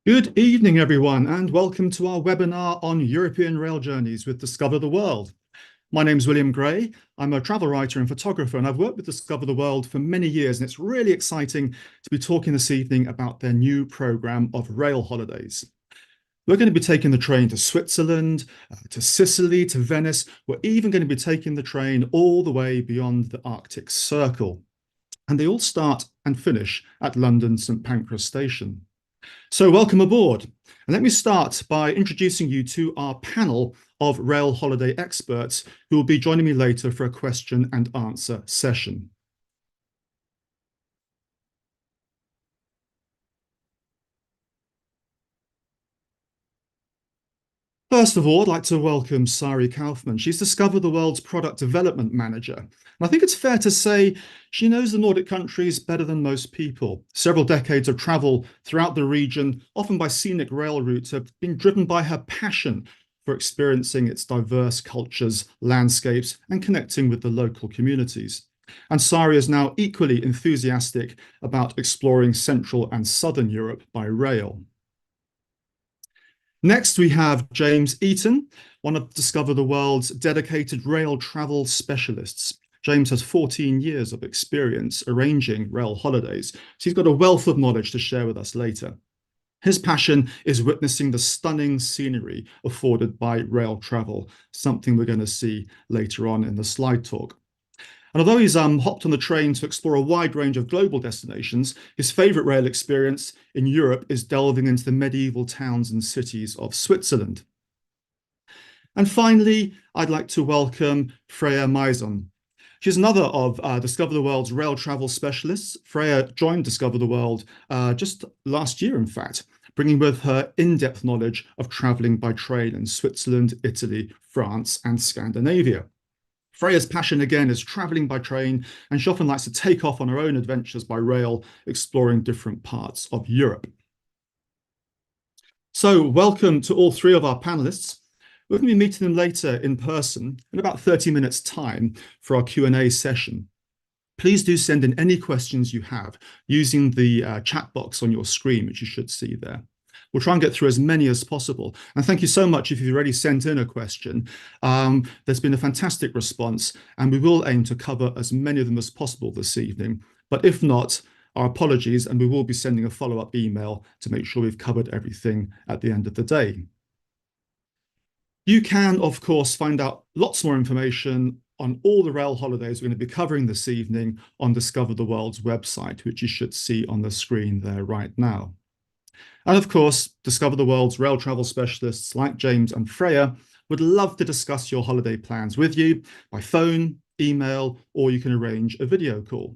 Good evening, everyone, and welcome to our webinar on European rail journeys with Discover the World. My name is William Gray. I'm a travel writer and photographer, and I've worked with Discover the World for many years, and it's really exciting to be talking this evening about their new program of rail holidays. We're going to be taking the train to Switzerland, to Sicily, to Venice. We're even going to be taking the train all the way beyond the Arctic Circle. And they all start and finish at London St Pancras Station. So welcome aboard. And let me start by introducing you to our panel of rail holiday experts who will be joining me later for a question and answer session. First of all, I'd like to welcome Sari Kaufmann. She's Discover the World's product development manager. And I think it's fair to say she knows the Nordic countries better than most people. Several decades of travel throughout the region, often by scenic rail routes, have been driven by her passion for experiencing its diverse cultures, landscapes, and connecting with the local communities. And Sari is now equally enthusiastic about exploring Central and Southern Europe by rail. Next, we have James Eaton, one of Discover the World's dedicated rail travel specialists. James has 14 years of experience arranging rail holidays, so he's got a wealth of knowledge to share with us later. His passion is witnessing the stunning scenery afforded by rail travel, something we're going to see later on in the slide talk. And although he's hopped on the train to explore a wide range of global destinations, his favourite rail experience in Europe is delving into the medieval towns and cities of Switzerland. And finally, I'd like to welcome Freya Maison. She's another of Discover the World's rail travel specialists. Freya joined Discover the World just last year, in fact, bringing with her in-depth knowledge of travelling by train in Switzerland, Italy, France, and Scandinavia. Freya's passion, again, is travelling by train, and she often likes to take off on her own adventures by rail, exploring different parts of Europe. So welcome to all three of our panelists. We're going to be meeting them later in person in about 30 minutes' time for our Q&A session. Please do send in any questions you have using the chat box on your screen, which you should see there. We'll try and get through as many as possible. And thank you so much if you've already sent in a question. There's been a fantastic response, and we will aim to cover as many of them as possible this evening. But if not, our apologies, and we will be sending a follow-up email to make sure we've covered everything at the end of the day. You can, of course, find out lots more information on all the rail holidays we're going to be covering this evening on Discover the World's website, which you should see on the screen there right now. And of course, Discover the World's rail travel specialists like James and Freya would love to discuss your holiday plans with you by phone, email, or you can arrange a video call.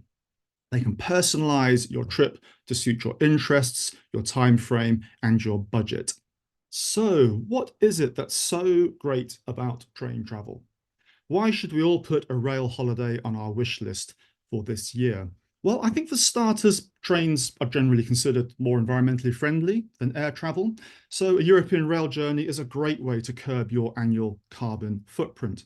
They can personalize your trip to suit your interests, your time frame, and your budget. So what is it that's so great about train travel? Why should we all put a rail holiday on our wish list for this year? Well, I think for starters, trains are generally considered more environmentally friendly than air travel. So a European rail journey is a great way to curb your annual carbon footprint.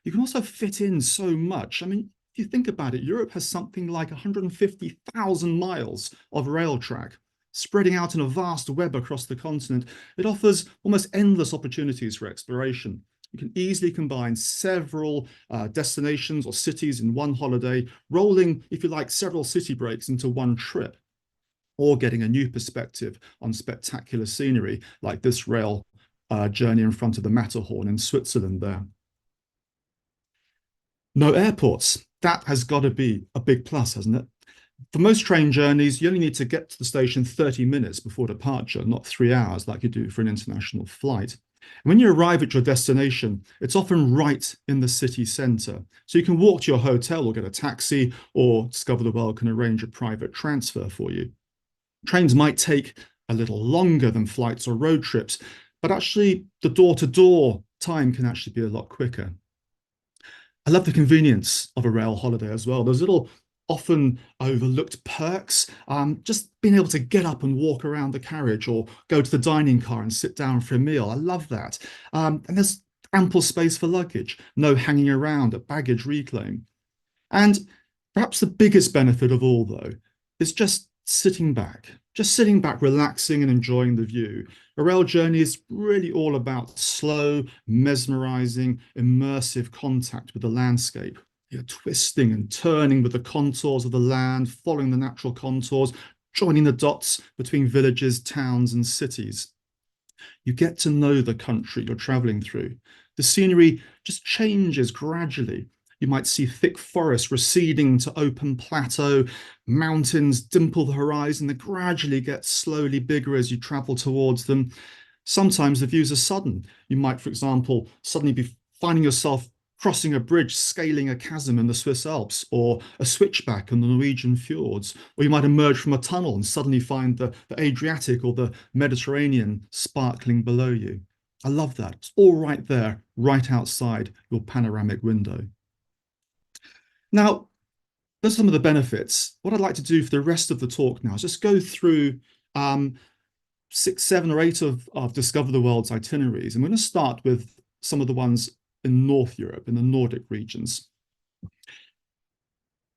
You can also fit in so much. I mean, if you think about it, Europe has something like 150,000 miles of rail track, spreading out in a vast web across the continent. It offers almost endless opportunities for exploration. You can easily combine several destinations or cities in one holiday, rolling, if you like, several city breaks into one trip, or getting a new perspective on spectacular scenery like this rail journey in front of the Matterhorn in Switzerland there. No airports. That has got to be a big plus, hasn't it? For most train journeys, you only need to get to the station 30 minutes before departure, not 3 hours like you do for an international flight. When you arrive at your destination, it's often right in the city centre. So you can walk to your hotel or get a taxi, or Discover the World can arrange a private transfer for you. Trains might take a little longer than flights or road trips, but actually the door-to-door time can actually be a lot quicker. I love the convenience of a rail holiday as well. Those little often overlooked perks, just being able to get up and walk around the carriage or go to the dining car and sit down for a meal. I love that. And there's ample space for luggage, no hanging around at baggage reclaim. And perhaps the biggest benefit of all, though, is just sitting back, just sitting back, relaxing and enjoying the view. A rail journey is really all about slow, mesmerizing, immersive contact with the landscape. You're twisting and turning with the contours of the land, following the natural contours, joining the dots between villages, towns, and cities. You get to know the country you're traveling through. The scenery just changes gradually. You might see thick forests receding to open plateau, mountains dimple the horizon, they gradually get slowly bigger as you travel towards them. Sometimes the views are sudden. You might, for example, suddenly be finding yourself crossing a bridge, scaling a chasm in the Swiss Alps, or a switchback in the Norwegian fjords, or you might emerge from a tunnel and suddenly find the Adriatic or the Mediterranean sparkling below you. I love that. It's all right there, right outside your panoramic window. Now, those are some of the benefits. What I'd like to do for the rest of the talk now is just go through um, 6, 7, or 8 of Discover the World's itineraries. I'm going to start with some of the ones in North Europe, in the Nordic regions.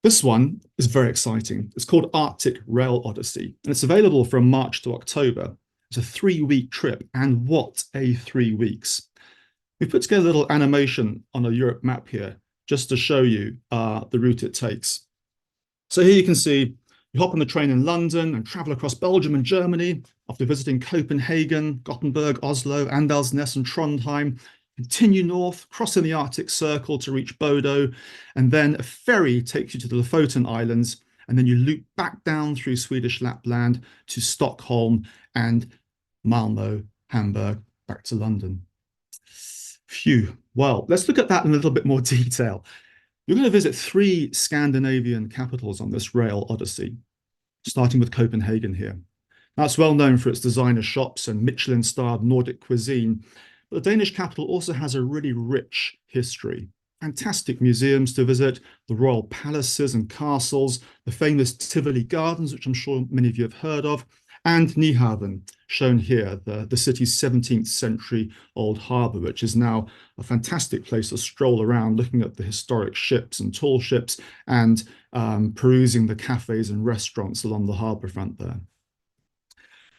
This one is very exciting. It's called Arctic Rail Odyssey, and it's available from March to October. It's a 3-week trip, and what a 3 weeks. We've put together a little animation on a Europe map here just to show you the route it takes. So here you can see you hop on the train in London and travel across Belgium and Germany after visiting Copenhagen, Gothenburg, Oslo, Andalsnes, and Trondheim. Continue north, crossing the Arctic Circle to reach Bodo, and then a ferry takes you to the Lofoten Islands, and then you loop back down through Swedish Lapland to Stockholm and Malmo, Hamburg, back to London. Phew. Well, let's look at that in a little bit more detail. You're going to visit 3 Scandinavian capitals on this rail odyssey, starting with Copenhagen here. Now, it's well known for its designer shops and Michelin-starred Nordic cuisine, but the Danish capital also has a really rich history. Fantastic museums to visit, the royal palaces and castles, the famous Tivoli Gardens, which I'm sure many of you have heard of, and Nyhavn, shown here, the city's 17th century old harbour, which is now a fantastic place to stroll around, looking at the historic ships and tall ships and perusing the cafes and restaurants along the harbour front there.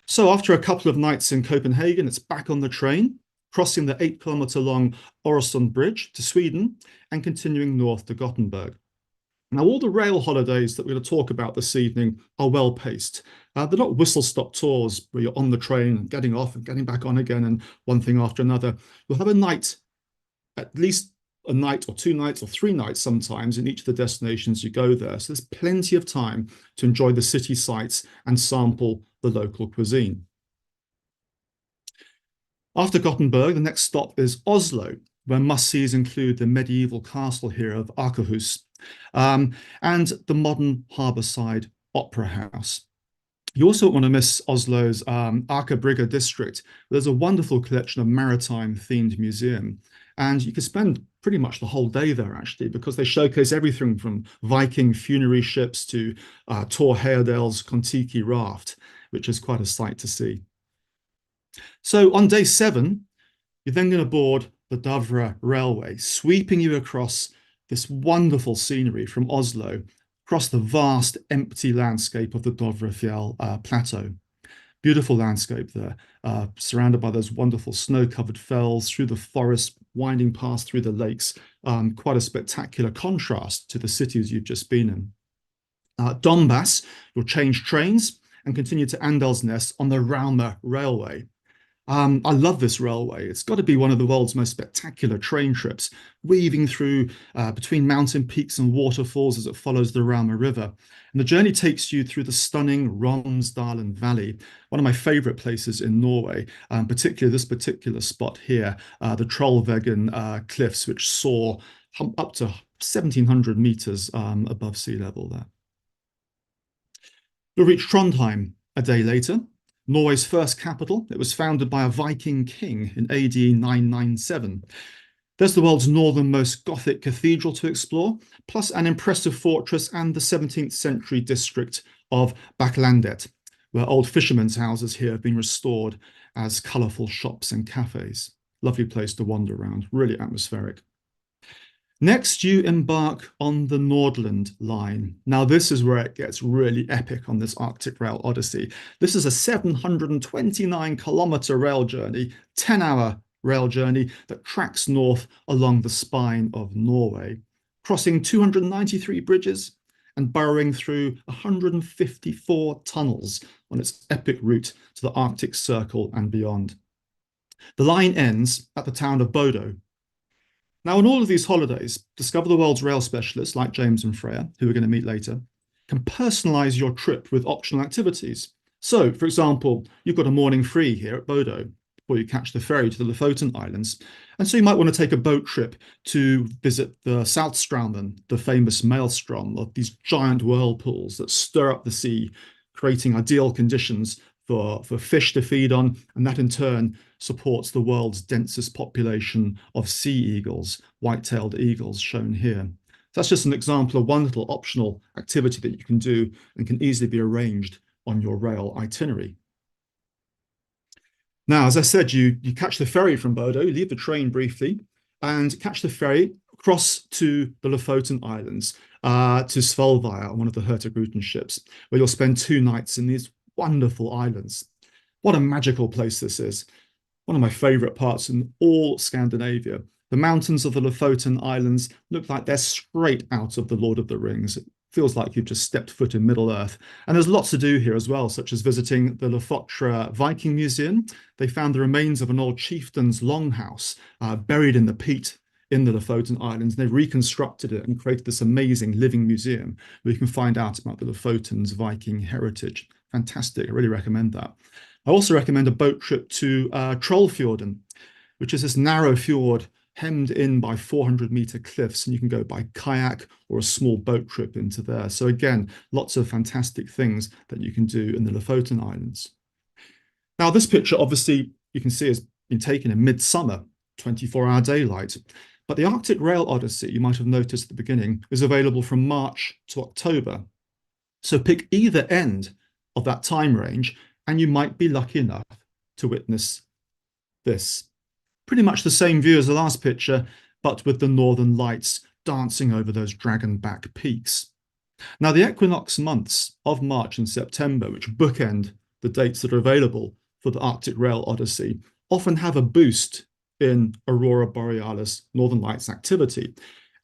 So after a couple of nights in Copenhagen, it's back on the train, crossing the 8-kilometre long Öresund Bridge to Sweden and continuing north to Gothenburg. Now, all the rail holidays that we're going to talk about this evening are well paced. They're not whistle-stop tours where you're on the train and getting off and getting back on again and one thing after another. You'll have a night, at least a night or 2 nights or 3 nights sometimes in each of the destinations you go there. So there's plenty of time to enjoy the city sights and sample the local cuisine. After Gothenburg, the next stop is Oslo, where must-sees include the medieval castle here of Akerhus, and the modern harbourside opera house. You also want to miss Oslo's Aker Brygge district. There's a wonderful collection of maritime-themed museum, and you can spend pretty much the whole day there, actually, because they showcase everything from Viking funerary ships to Thor Heyerdahl's Kon-Tiki raft, which is quite a sight to see. So on day 7, you're then going to board the Dovre Railway, sweeping you across this wonderful scenery from Oslo, across the vast empty landscape of the Dovrefjell plateau. Beautiful landscape there, surrounded by those wonderful snow-covered fells, through the forest, winding past through the lakes. Quite a spectacular contrast to the cities you've just been in. Donbass, you'll change trains and continue to Andalsnes on the Raume Railway. I love this railway. It's got to be one of the world's most spectacular train trips, weaving through between mountain peaks and waterfalls as it follows the Raume River. And the journey takes you through the stunning Romsdalen Valley, one of my favorite places in Norway, particularly this particular spot here, the Trollveggen cliffs, which soar up to 1,700 meters above sea level there. You'll reach Trondheim a day later, Norway's first capital. It was founded by a Viking king in AD 997. There's the world's northernmost Gothic cathedral to explore, plus an impressive fortress and the 17th century district of Bakklandet, where old fishermen's houses here have been restored as colourful shops and cafes. Lovely place to wander around, really atmospheric. Next, you embark on the Nordland line. Now, this is where it gets really epic on this Arctic Rail Odyssey. This is a 729-kilometer rail journey, 10-hour rail journey that tracks north along the spine of Norway, crossing 293 bridges and burrowing through 154 tunnels on its epic route to the Arctic Circle and beyond. The line ends at the town of Bodo. Now, on all of these holidays, Discover the World's rail specialists like James and Freya, who we're going to meet later, can personalize your trip with optional activities. So, for example, you've got a morning free here at Bodo before you catch the ferry to the Lofoten Islands. And so you might want to take a boat trip to visit the Saltstraumen, the famous maelstrom of these giant whirlpools that stir up the sea, creating ideal conditions for fish to feed on, and that in turn supports the world's densest population of sea eagles, white-tailed eagles shown here. So that's just an example of one little optional activity that you can do and can easily be arranged on your rail itinerary. Now, as I said, you catch the ferry from Bodo, leave the train briefly, and catch the ferry across to the Lofoten Islands, to Svolvær, one of the Hurtigruten ships, where you'll spend 2 nights in these wonderful islands. What a magical place this is. One of my favorite parts in all Scandinavia. The mountains of the Lofoten Islands look like they're straight out of the Lord of the Rings. It feels like you've just stepped foot in Middle Earth. And there's lots to do here as well, such as visiting the Lofotra Viking Museum. They found the remains of an old chieftain's longhouse buried in the peat in the Lofoten Islands. They've reconstructed it and created this amazing living museum where you can find out about the Lofoten's Viking heritage. Fantastic. I really recommend that. I also recommend a boat trip to Trollfjorden, which is this narrow fjord hemmed in by 400-meter cliffs, and you can go by kayak or a small boat trip into there. So again, lots of fantastic things that you can do in the Lofoten Islands. Now, this picture, obviously, you can see has been taken in midsummer, 24-hour daylight. But the Arctic Rail Odyssey, you might have noticed at the beginning, is available from March to October. So pick either end of that time range, and you might be lucky enough to witness this. Pretty much the same view as the last picture, but with the northern lights dancing over those dragon-back peaks. Now, the equinox months of March and September, which bookend the dates that are available for the Arctic Rail Odyssey, often have a boost in Aurora Borealis Northern Lights activity.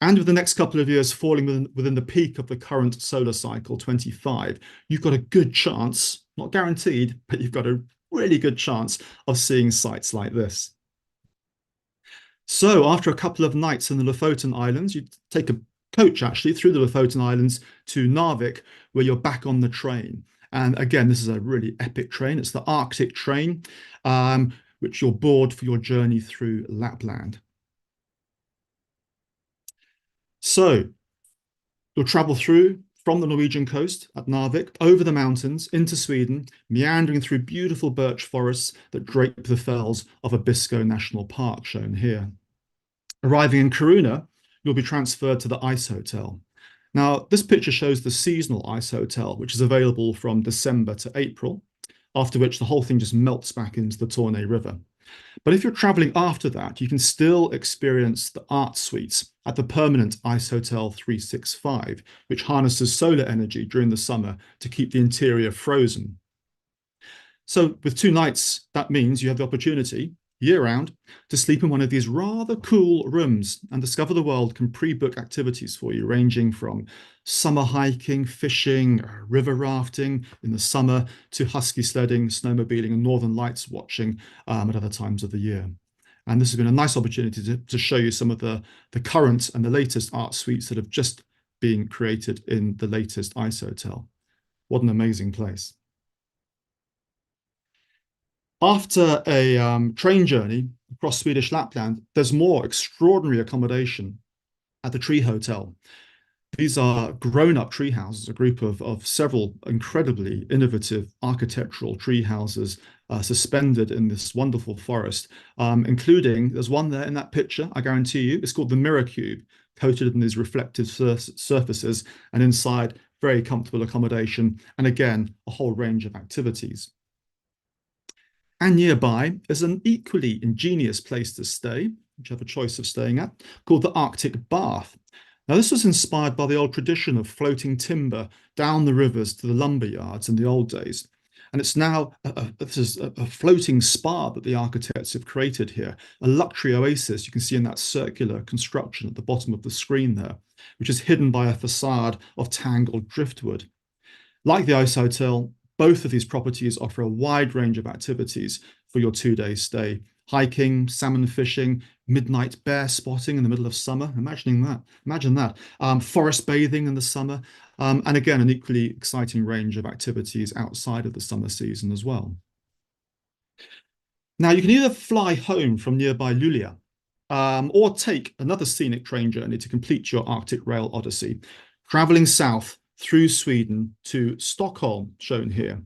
And with the next couple of years falling within the peak of the current solar cycle, 25, you've got a good chance, not guaranteed, but you've got a really good chance of seeing sights like this. So after a couple of nights in the Lofoten Islands, you take a coach actually through the Lofoten Islands to Narvik, where you're back on the train. And again, this is a really epic train. It's the Arctic train, which you'll board for your journey through Lapland. So you'll travel through from the Norwegian coast at Narvik, over the mountains into Sweden, meandering through beautiful birch forests that drape the fells of Abisko National Park, shown here. Arriving in Kiruna, you'll be transferred to the Ice Hotel. Now, this picture shows the seasonal Ice Hotel, which is available from December to April, after which the whole thing just melts back into the Torne River. But if you're traveling after that, you can still experience the art suites at the permanent Ice Hotel 365, which harnesses solar energy during the summer to keep the interior frozen. So with 2 nights, that means you have the opportunity, year-round, to sleep in one of these rather cool rooms, and Discover the World can pre-book activities for you, ranging from summer hiking, fishing, river rafting in the summer, to husky sledding, snowmobiling, and northern lights watching at other times of the year. And this has been a nice opportunity to show you some of the current and the latest art suites that have just been created in the latest Ice Hotel. What an amazing place. After a train journey across Swedish Lapland, there's more extraordinary accommodation at the Tree Hotel. These are grown-up tree houses, a group of several incredibly innovative architectural tree houses suspended in this wonderful forest, including, there's one there in that picture, I guarantee you, it's called the Mirror Cube, coated in these reflective surfaces, and inside, very comfortable accommodation, and again, a whole range of activities. And nearby is an equally ingenious place to stay, which you have a choice of staying at, called the Arctic Bath. Now, this was inspired by the old tradition of floating timber down the rivers to the lumber yards in the old days. And it's now this is a floating spa that the architects have created here, a luxury oasis you can see in that circular construction at the bottom of the screen there, which is hidden by a facade of tangled driftwood. Like the Ice Hotel, both of these properties offer a wide range of activities for your 2 day stay. Hiking, salmon fishing, midnight bear spotting in the middle of summer. Imagine that. Forest bathing in the summer. And again, an equally exciting range of activities outside of the summer season as well. Now, you can either fly home from nearby Luleå or take another scenic train journey to complete your Arctic Rail Odyssey, traveling south through Sweden to Stockholm, shown here.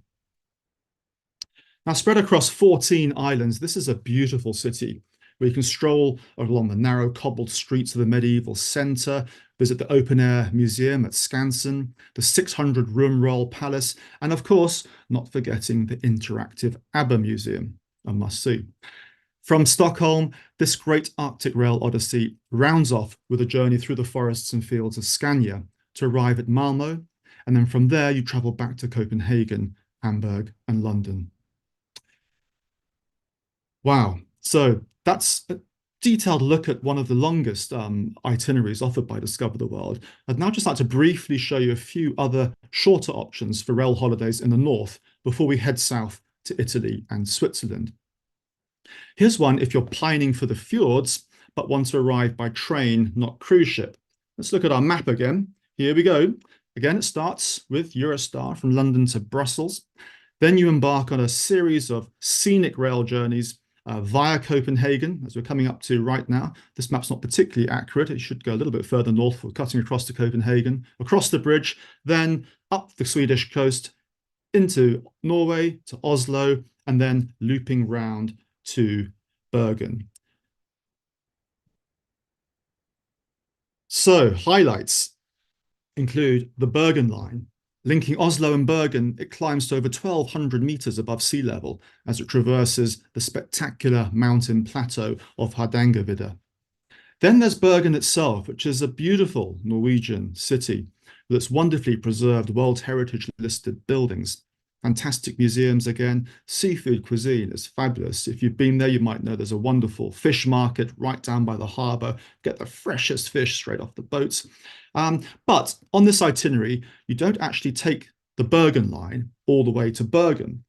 Now, spread across 14 islands, this is a beautiful city where you can stroll along the narrow cobbled streets of the medieval centre, visit the open-air museum at Skansen, the 600-room royal palace, and of course, not forgetting the interactive ABBA Museum, a must-see. From Stockholm, this great Arctic Rail Odyssey rounds off with a journey through the forests and fields of Scania to arrive at Malmö, and then from there you travel back to Copenhagen, Hamburg, and London. Wow, so that's a detailed look at one of the longest itineraries offered by Discover the World. I'd now just like to briefly show you a few other shorter options for rail holidays in the north before we head south to Italy and Switzerland. Here's one if you're pining for the fjords, but want to arrive by train, not cruise ship. Let's look at our map again. Here we go. Again, it starts with Eurostar from London to Brussels. Then you embark on a series of scenic rail journeys via Copenhagen, as we're coming up to right now. This map's not particularly accurate. It should go a little bit further north. We're cutting across to Copenhagen, across the bridge, then up the Swedish coast into Norway, to Oslo, and then looping round to Bergen. So highlights include the Bergen line. Linking Oslo and Bergen, it climbs to over 1,200 meters above sea level as it traverses the spectacular mountain plateau of Hardangervidda. Then there's Bergen itself, which is a beautiful Norwegian city with its wonderfully preserved World Heritage listed buildings. Fantastic museums again. Seafood cuisine is fabulous. If you've been there, you might know there's a wonderful fish market right down by the harbour. Get the freshest fish straight off the boats. But on this itinerary, you don't actually take the Bergen line all the way to Bergen,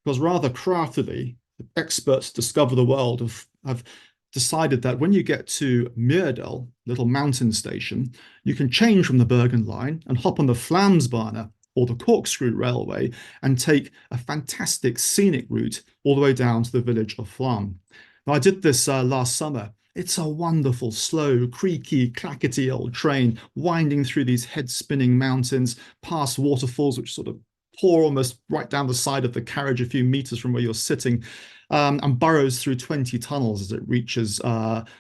because rather craftily, experts Discover the World have decided that when you get to Myrdal, little mountain station, you can change from the Bergen line and hop on the Flamsbana or the Corkscrew Railway and take a fantastic scenic route all the way down to the village of Flam. Now, I did this last summer. It's a wonderful, slow, creaky, clackety old train winding through these head-spinning mountains, past waterfalls which sort of pour almost right down the side of the carriage a few meters from where you're sitting, and burrows through 20 tunnels as it reaches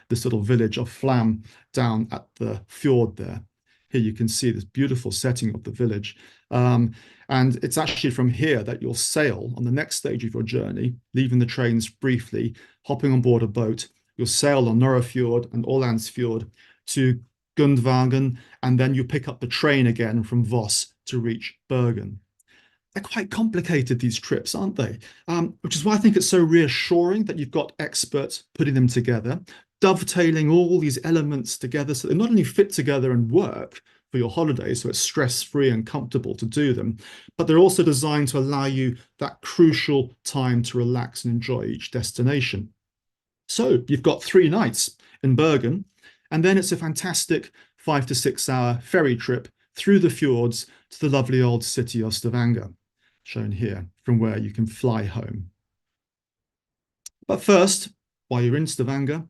this little village of Flam down at the fjord there. Here you can see this beautiful setting of the village. And it's actually from here that you'll sail on the next stage of your journey, leaving the trains briefly, hopping on board a boat. You'll sail on Norafjord and Ålandsfjord to Gundvagen, and then you pick up the train again from Voss to reach Bergen. They're quite complicated, these trips, aren't they? Which is why I think it's so reassuring that you've got experts putting them together, dovetailing all these elements together so they not only fit together and work for your holiday, so it's stress-free and comfortable to do them, but they're also designed to allow you that crucial time to relax and enjoy each destination. So you've got 3 nights in Bergen, and then it's a fantastic 5 to 6 hour ferry trip through the fjords to the lovely old city of Stavanger, shown here, from where you can fly home. But first, while you're in Stavanger,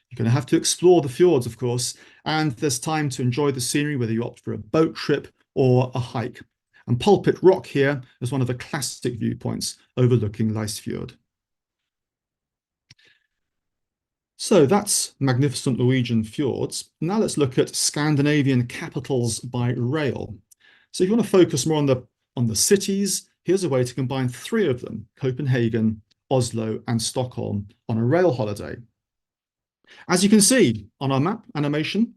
you're going to have to explore the fjords, of course, and there's time to enjoy the scenery, whether you opt for a boat trip or a hike. And Pulpit Rock here is one of the classic viewpoints overlooking Leisfjord. So that's magnificent Norwegian fjords. Now let's look at Scandinavian capitals by rail. So if you want to focus more on the cities, here's a way to combine 3 of them, Copenhagen, Oslo, and Stockholm, on a rail holiday. As you can see on our map animation,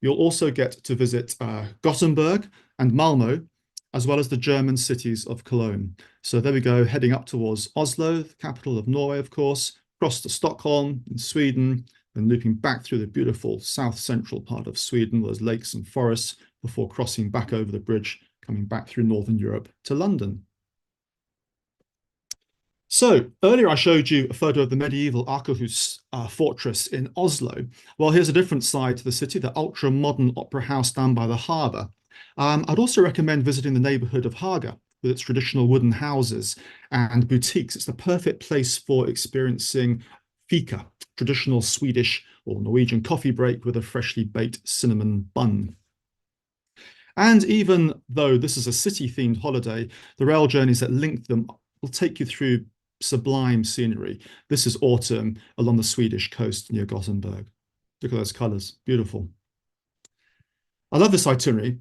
you'll also get to visit Gothenburg and Malmö, as well as the German cities of Cologne. So there we go, heading up towards Oslo, the capital of Norway, of course, across to Stockholm in Sweden, then looping back through the beautiful south central part of Sweden, where there's lakes and forests, before crossing back over the bridge, coming back through Northern Europe to London. So earlier I showed you a photo of the medieval Akerhus fortress in Oslo. Well, here's a different side to the city, the ultra-modern opera house down by the harbour. I'd also recommend visiting the neighbourhood of Haga with its traditional wooden houses and boutiques. It's the perfect place for experiencing fika, traditional Swedish or Norwegian coffee break with a freshly baked cinnamon bun. And even though this is a city-themed holiday, the rail journeys that link them will take you through sublime scenery. This is autumn along the Swedish coast near Gothenburg. Look at those colours, beautiful. I love this itinerary,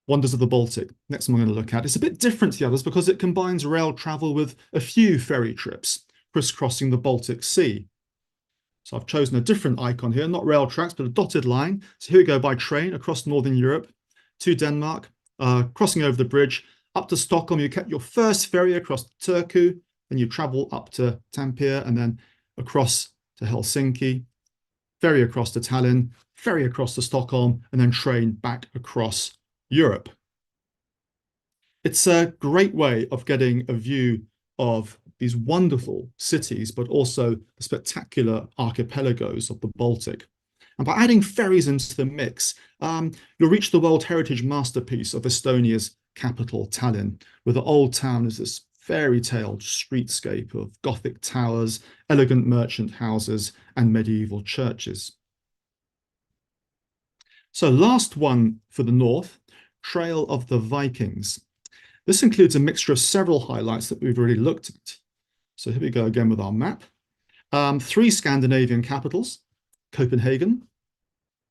Wonders of the Baltic. Next one I'm going to look at. It's a bit different to the others because it combines rail travel with a few ferry trips, crisscrossing the Baltic Sea. So I've chosen a different icon here, not rail tracks, but a dotted line. So here we go by train across Northern Europe to Denmark, crossing over the bridge, up to Stockholm. You get your first ferry across Turku, then you travel up to Tampere and then across to Helsinki, ferry across to Tallinn, ferry across to Stockholm, and then train back across Europe. It's a great way of getting a view of these wonderful cities, but also the spectacular archipelagos of the Baltic. And by adding ferries into the mix, you'll reach the World Heritage masterpiece of Estonia's capital, Tallinn, where the old town is this fairy tale streetscape of Gothic towers, elegant merchant houses, and medieval churches. So last one for the north, Trail of the Vikings. This includes a mixture of several highlights that we've already looked at. So here we go again with our map. 3 Scandinavian capitals, Copenhagen,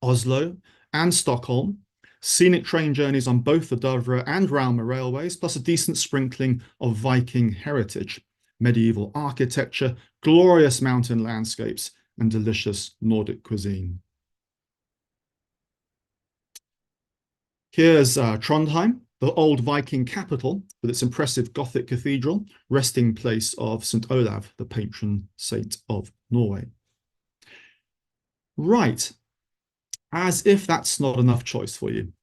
Oslo, and Stockholm. Scenic train journeys on both the Dovre and Rauma railways, plus a decent sprinkling of Viking heritage, medieval architecture, glorious mountain landscapes, and delicious Nordic cuisine. Here's Trondheim, the old Viking capital with its impressive Gothic cathedral, resting place of St. Olav, the patron saint of Norway. Right, as if that's not enough choice for you,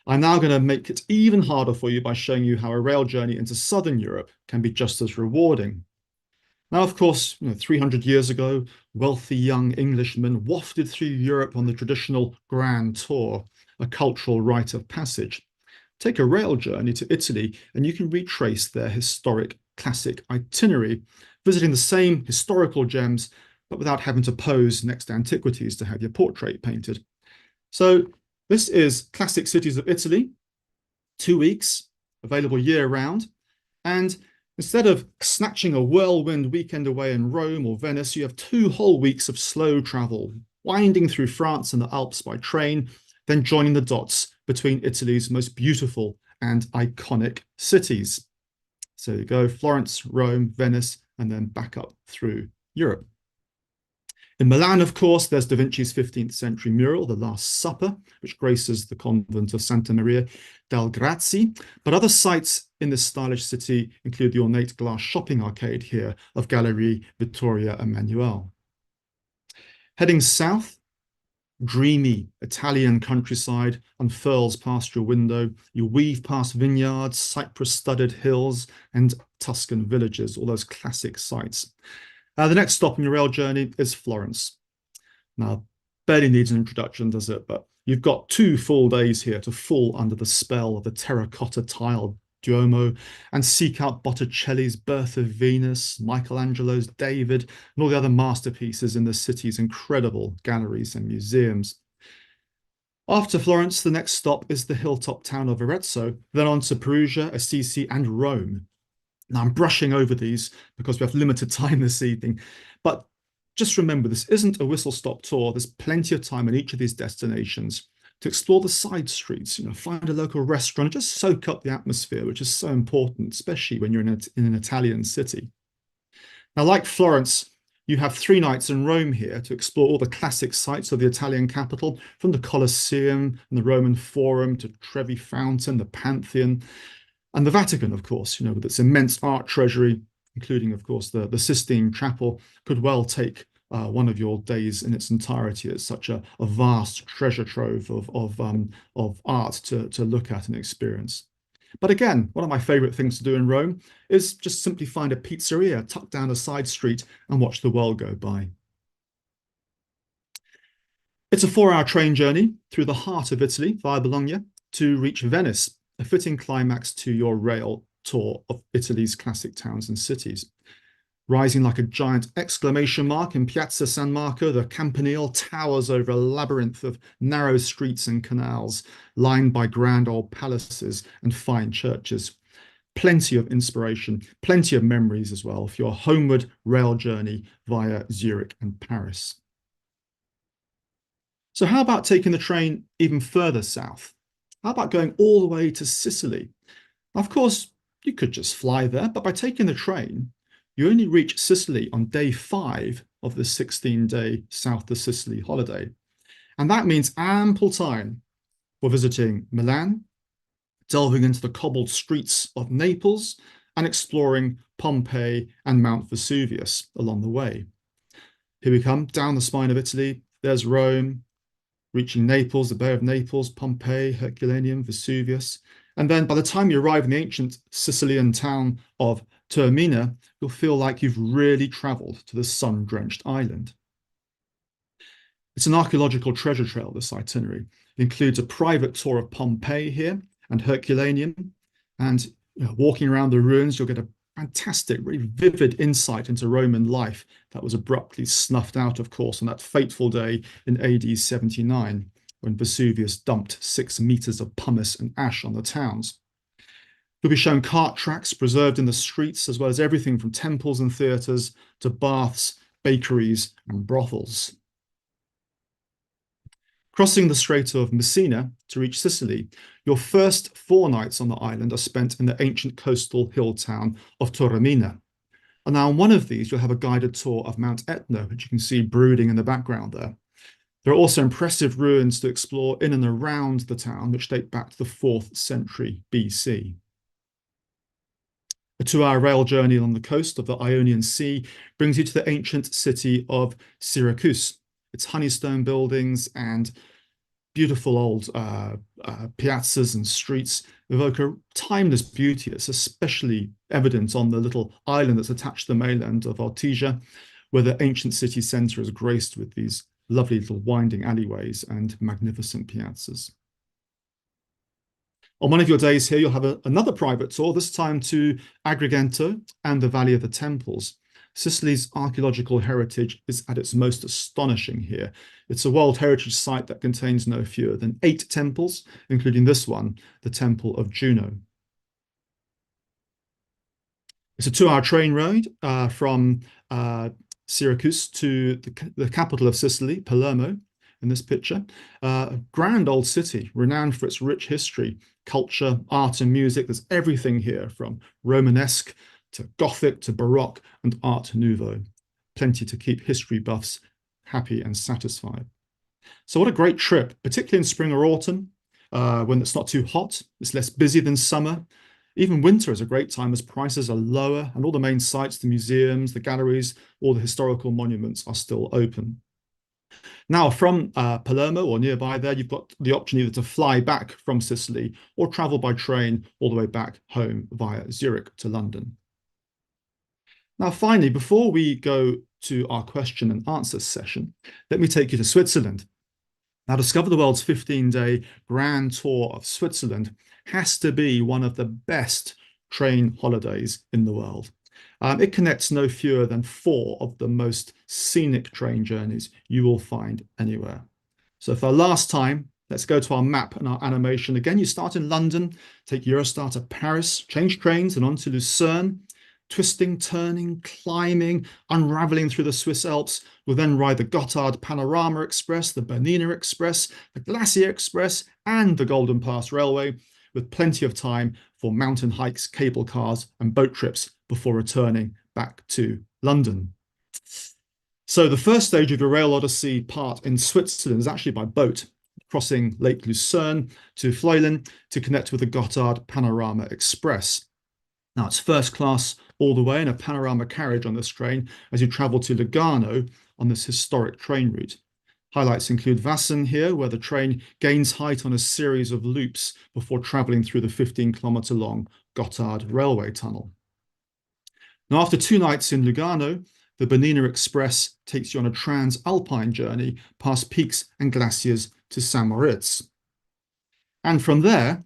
I'm now going to make it even harder for you by showing you how a rail journey into Southern Europe can be just as rewarding. Now, of course, 300 years ago, wealthy young Englishmen wafted through Europe on the traditional Grand Tour, a cultural rite of passage. Take a rail journey to Italy and you can retrace their historic classic itinerary, visiting the same historical gems, but without having to pose next to antiquities to have your portrait painted. So this is Classic Cities of Italy, 2 weeks, available year round. And instead of snatching a whirlwind weekend away in Rome or Venice, you have 2 whole weeks of slow travel, winding through France and the Alps by train, then joining the dots between Italy's most beautiful and iconic cities. So you go Florence, Rome, Venice, and then back up through Europe. In Milan, of course, there's Da Vinci's 15th century mural, The Last Supper, which graces the convent of Santa Maria del Grazie. But other sites in this stylish city include the ornate glass shopping arcade here of Gallerie Vittorio Emanuele. Heading south, dreamy Italian countryside unfurls past your window. You weave past vineyards, cypress-studded hills, and Tuscan villages, all those classic sites. The next stop in your rail journey is Florence. Now, barely needs an introduction, does it? But you've got 2 full days here to fall under the spell of the terracotta tiled Duomo and seek out Botticelli's Birth of Venus, Michelangelo's David, and all the other masterpieces in the city's incredible galleries and museums. After Florence, the next stop is the hilltop town of Arezzo, then on to Perugia, Assisi, and Rome. Now, I'm brushing over these because we have limited time this evening, but just remember, this isn't a whistle-stop tour. There's plenty of time in each of these destinations to explore the side streets, find a local restaurant, and just soak up the atmosphere, which is so important, especially when you're in an Italian city. Now, like Florence, You have 3 nights in Rome here to explore all the classic sites of the Italian capital, from the Colosseum and the Roman Forum to Trevi Fountain, the Pantheon, and the Vatican, of course, with its immense art treasury, including, of course, the Sistine Chapel, could well take one of your days in its entirety. It's such a vast treasure trove of art to look at and experience. But again, one of my favorite things to do in Rome is just simply find a pizzeria tucked down a side street and watch the world go by. It's a 4-hour train journey through the heart of Italy via Bologna to reach Venice, a fitting climax to your rail tour of Italy's classic towns and cities. Rising like a giant exclamation mark in Piazza San Marco, the Campanile towers over a labyrinth of narrow streets and canals, lined by grand old palaces and fine churches. Plenty of inspiration, plenty of memories as well for your homeward rail journey via Zurich and Paris. So how about taking the train even further south? How about going all the way to Sicily? Of course, you could just fly there, but by taking the train, you only reach Sicily on day 5 of the 16-day South to Sicily holiday. And that means ample time for visiting Milan, delving into the cobbled streets of Naples, and exploring Pompeii and Mount Vesuvius along the way. Here we come, down the spine of Italy. There's Rome, reaching Naples, the Bay of Naples, Pompeii, Herculaneum, Vesuvius. And then by the time you arrive in the ancient Sicilian town of Taormina, you'll feel like you've really traveled to the sun-drenched island. It's an archaeological treasure trail, this itinerary. It includes a private tour of Pompeii here and Herculaneum. And walking around the ruins, you'll get a fantastic, really vivid insight into Roman life that was abruptly snuffed out, of course, on that fateful day in AD 79, when Vesuvius dumped 6 meters of pumice and ash on the towns. You'll be shown cart tracks preserved in the streets, as well as everything from temples and theatres to baths, bakeries, and brothels. Crossing the Strait of Messina to reach Sicily, your first 4 nights on the island are spent in the ancient coastal hill town of Taormina. And now on one of these, you'll have a guided tour of Mount Etna, which you can see brooding in the background there. There are also impressive ruins to explore in and around the town, which date back to the 4th century BC. A 2-hour rail journey along the coast of the Ionian Sea brings you to the ancient city of Syracuse. Its honeystone buildings and beautiful old piazzas and streets evoke a timeless beauty that's especially evident on the little island that's attached to the mainland of Ortigia, where the ancient city centre is graced with these lovely little winding alleyways and magnificent piazzas. On one of your days here, you'll have another private tour, this time to Agrigento and the Valley of the Temples. Sicily's archaeological heritage is at its most astonishing here. It's a World Heritage Site that contains no fewer than 8 temples, including this one, the Temple of Juno. It's a 2-hour train ride from Syracuse to the capital of Sicily, Palermo, in this picture. A grand old city, renowned for its rich history, culture, art and music. There's everything here from Romanesque to Gothic to Baroque and Art Nouveau. Plenty to keep history buffs happy and satisfied. So what a great trip, particularly in spring or autumn, when it's not too hot, it's less busy than summer. Even winter is a great time as prices are lower and all the main sites, the museums, the galleries, all the historical monuments are still open. Now, from Palermo or nearby there, you've got the option either to fly back from Sicily or travel by train all the way back home via Zurich to London. Now, finally, before we go to our question and answer session, let me take you to Switzerland. Now, discover the world's 15-day grand tour of Switzerland has to be one of the best train holidays in the world. It connects no fewer than 4 of the most scenic train journeys you will find anywhere. So for the last time, let's go to our map and our animation. Again, you start in London, take Eurostar to Paris, change trains and on to Lucerne, twisting, turning, climbing, unraveling through the Swiss Alps. We'll then ride the Gotthard Panorama Express, the Bernina Express, the Glacier Express, and the Golden Pass Railway, with plenty of time for mountain hikes, cable cars, and boat trips before returning back to London. So the first stage of your Rail Odyssey part in Switzerland is actually by boat, crossing Lake Lucerne to Fleulen to connect with the Gotthard Panorama Express. Now it's first class all the way in a panorama carriage on this train as you travel to Lugano on this historic train route. Highlights include Wassen here, where the train gains height on a series of loops before traveling through the 15-kilometer long Gotthard railway tunnel. Now, after 2 nights in Lugano, the Bernina Express takes you on a trans-Alpine journey past peaks and glaciers to St. Moritz. And from there,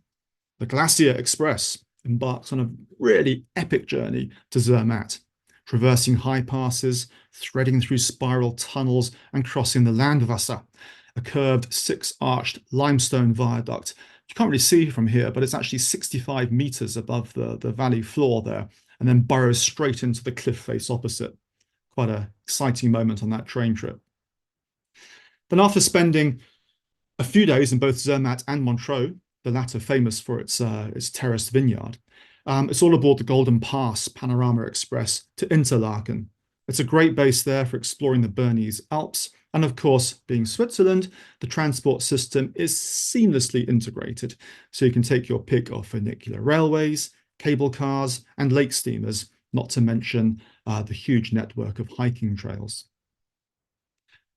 the Glacier Express embarks on a really epic journey to Zermatt, traversing high passes, threading through spiral tunnels, and crossing the Landwasser, a curved 6-arched limestone viaduct. You can't really see from here, but it's actually 65 meters above the valley floor there, and then burrows straight into the cliff face opposite. Quite an exciting moment on that train trip. Then after spending a few days in both Zermatt and Montreux, the latter famous for its terraced vineyard, it's all aboard the Golden Pass Panorama Express to Interlaken. It's a great base there for exploring the Bernese Alps. And of course, being Switzerland, the transport system is seamlessly integrated. So you can take your pick of funicular railways, cable cars, and lake steamers, not to mention the huge network of hiking trails.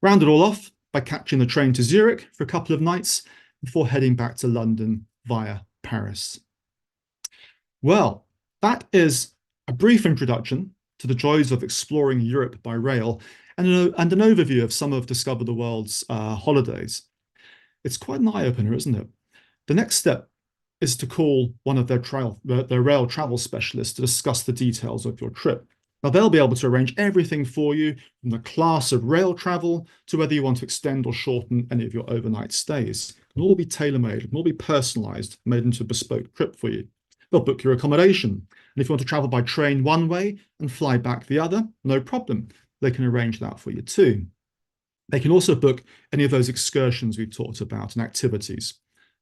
Round it all off by catching the train to Zurich for a couple of nights before heading back to London via Paris. Well, that is a brief introduction to the joys of exploring Europe by rail and an overview of some of Discover the World's holidays. It's quite an eye-opener, isn't it? The next step is to call one of their rail travel specialists to discuss the details of your trip. Now, they'll be able to arrange everything for you, from the class of rail travel to whether you want to extend or shorten any of your overnight stays. It'll all be tailor-made, it'll all be personalized, made into a bespoke trip for you. They'll book your accommodation. And if you want to travel by train one way and fly back the other, no problem. They can arrange that for you too. They can also book any of those excursions we've talked about and activities.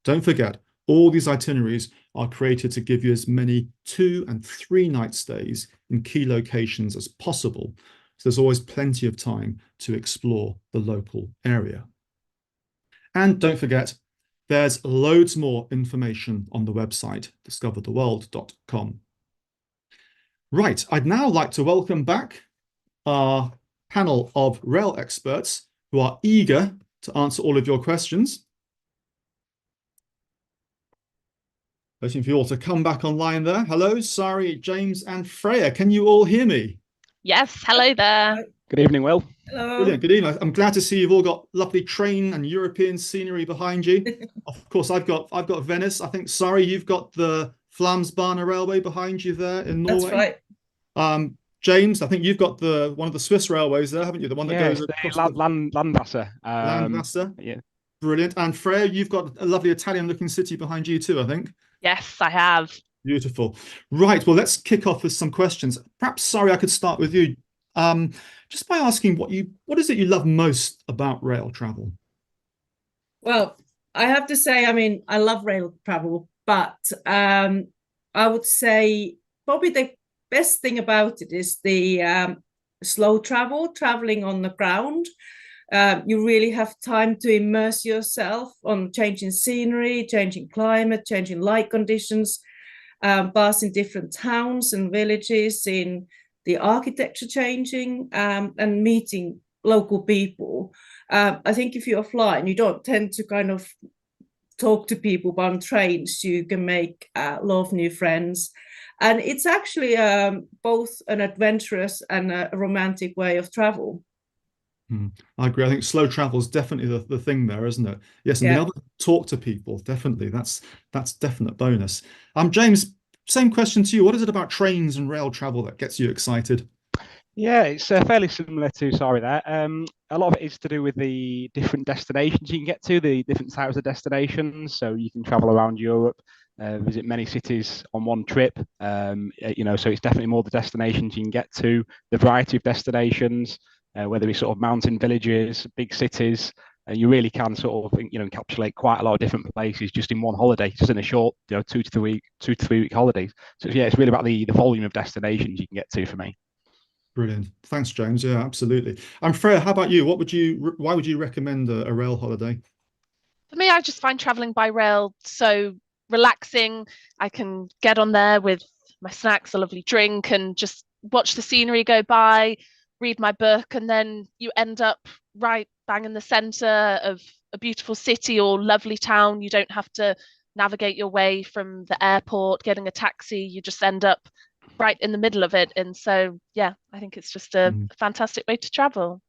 Don't forget, all these itineraries are created to give you as many 2- and 3-night stays in key locations as possible. So there's always plenty of time to explore the local area. And don't forget, there's loads more information on the website, discovertheworld.com. Right, I'd now like to welcome back our panel of rail experts who are eager to answer all of your questions. Waiting for you all to come back online there. Hello, Sari, James, and Freya. Can you all hear me? Yes, hello there. Good evening, Will. Hello. Brilliant, good evening. I'm glad to see you've all got lovely train and European scenery behind you. Of course, I've got Venice. I think, Sari, you've got the Flamsbana Railway behind you there in Norway. That's right. James, I think you've got one of the Swiss railways there, haven't you? The one that goes across the Landwasser. Landwasser. Yeah. Brilliant. And Freya, you've got a lovely Italian-looking city behind you too, I think. Yes, I have. Beautiful. Right. Well, let's kick off with some questions. Perhaps, Sari, I could start with you. Just by asking what is it you love most about rail travel? Well, I have to say, I mean, I love rail travel, but I would say probably the best thing about it is the slow traveling on the ground. You really have time to immerse yourself on changing scenery, changing climate, changing light conditions, passing different towns and villages, in the architecture changing, and meeting local people. I think if you're flying, you don't tend to kind of talk to people, but on trains you can make a lot of new friends. And it's actually both an adventurous and a romantic way of travel. I agree. I think slow travel is definitely the thing there, isn't it? Yes, and Yeah. being able to talk to people, definitely. That's definite bonus. James, same question to you. What is it about trains and rail travel that gets you excited? Yeah, it's fairly similar to Sorry there. A lot of it is to do with the different destinations you can get to, the different types of destinations. So you can travel around Europe, visit many cities on one trip. So it's definitely more the destinations you can get to, the variety of destinations, whether it's sort of mountain villages, big cities. You really can sort of encapsulate quite a lot of different places just in one holiday, just in a short 2 to 3 week holidays. So yeah, it's really about the volume of destinations you can get to for me. Brilliant. Thanks, James. Yeah, absolutely. And Freya, how about you? Why would you recommend a rail holiday? For me, I just find traveling by rail so relaxing. I can get on there with my snacks, a lovely drink, and just watch the scenery go by, read my book, and then you end up right bang in the center of a beautiful city or lovely town. You don't have to navigate your way from the airport, getting a taxi. You just end up right in the middle of it. And so, yeah, I think it's just a Mm. fantastic way to travel.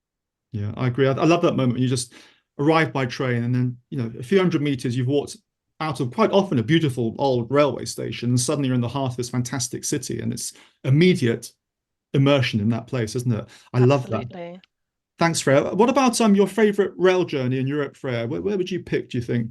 Yeah, I agree. I love that moment when you just arrive by train and then, a few hundred meters you've walked out of quite often a beautiful old railway station, and suddenly you're in the heart of this fantastic city, and it's immediate immersion in that place, isn't it? I love that. Absolutely. Thanks, Freya. What about your favorite rail journey in Europe, Freya? Where would you pick, do you think?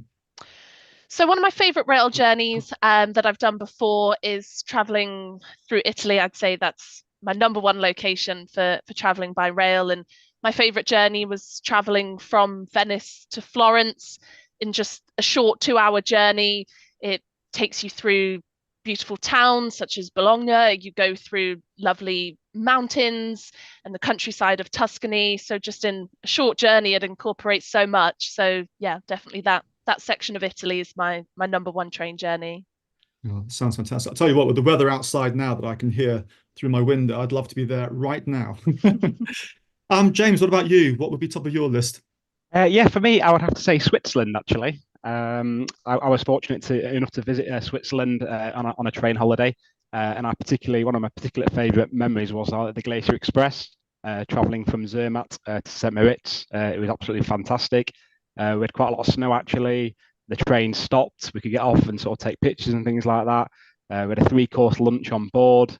So one of my favorite rail journeys that I've done before is traveling through Italy. I'd say that's my number one location for traveling by rail. And my favorite journey was traveling from Venice to Florence in just a short 2 hour journey. It takes you through beautiful towns such as Bologna. You go through lovely mountains and the countryside of Tuscany. So just in a short journey, it incorporates so much. So yeah, definitely that section of Italy is my number one train journey. Oh, sounds fantastic. I'll tell you what, with the weather outside now that I can hear through my window, I'd love to be there right now. James, what about you? What would be top of your list? Yeah, for me, I would have to say Switzerland, actually. I was fortunate enough to visit Switzerland on a train holiday. And one of my particular favourite memories was the Glacier Express, travelling from Zermatt to St. Moritz. It was absolutely fantastic. We had quite a lot of snow, actually. The train stopped. We could get off and sort of take pictures and things like that. We had a 3-course lunch on board.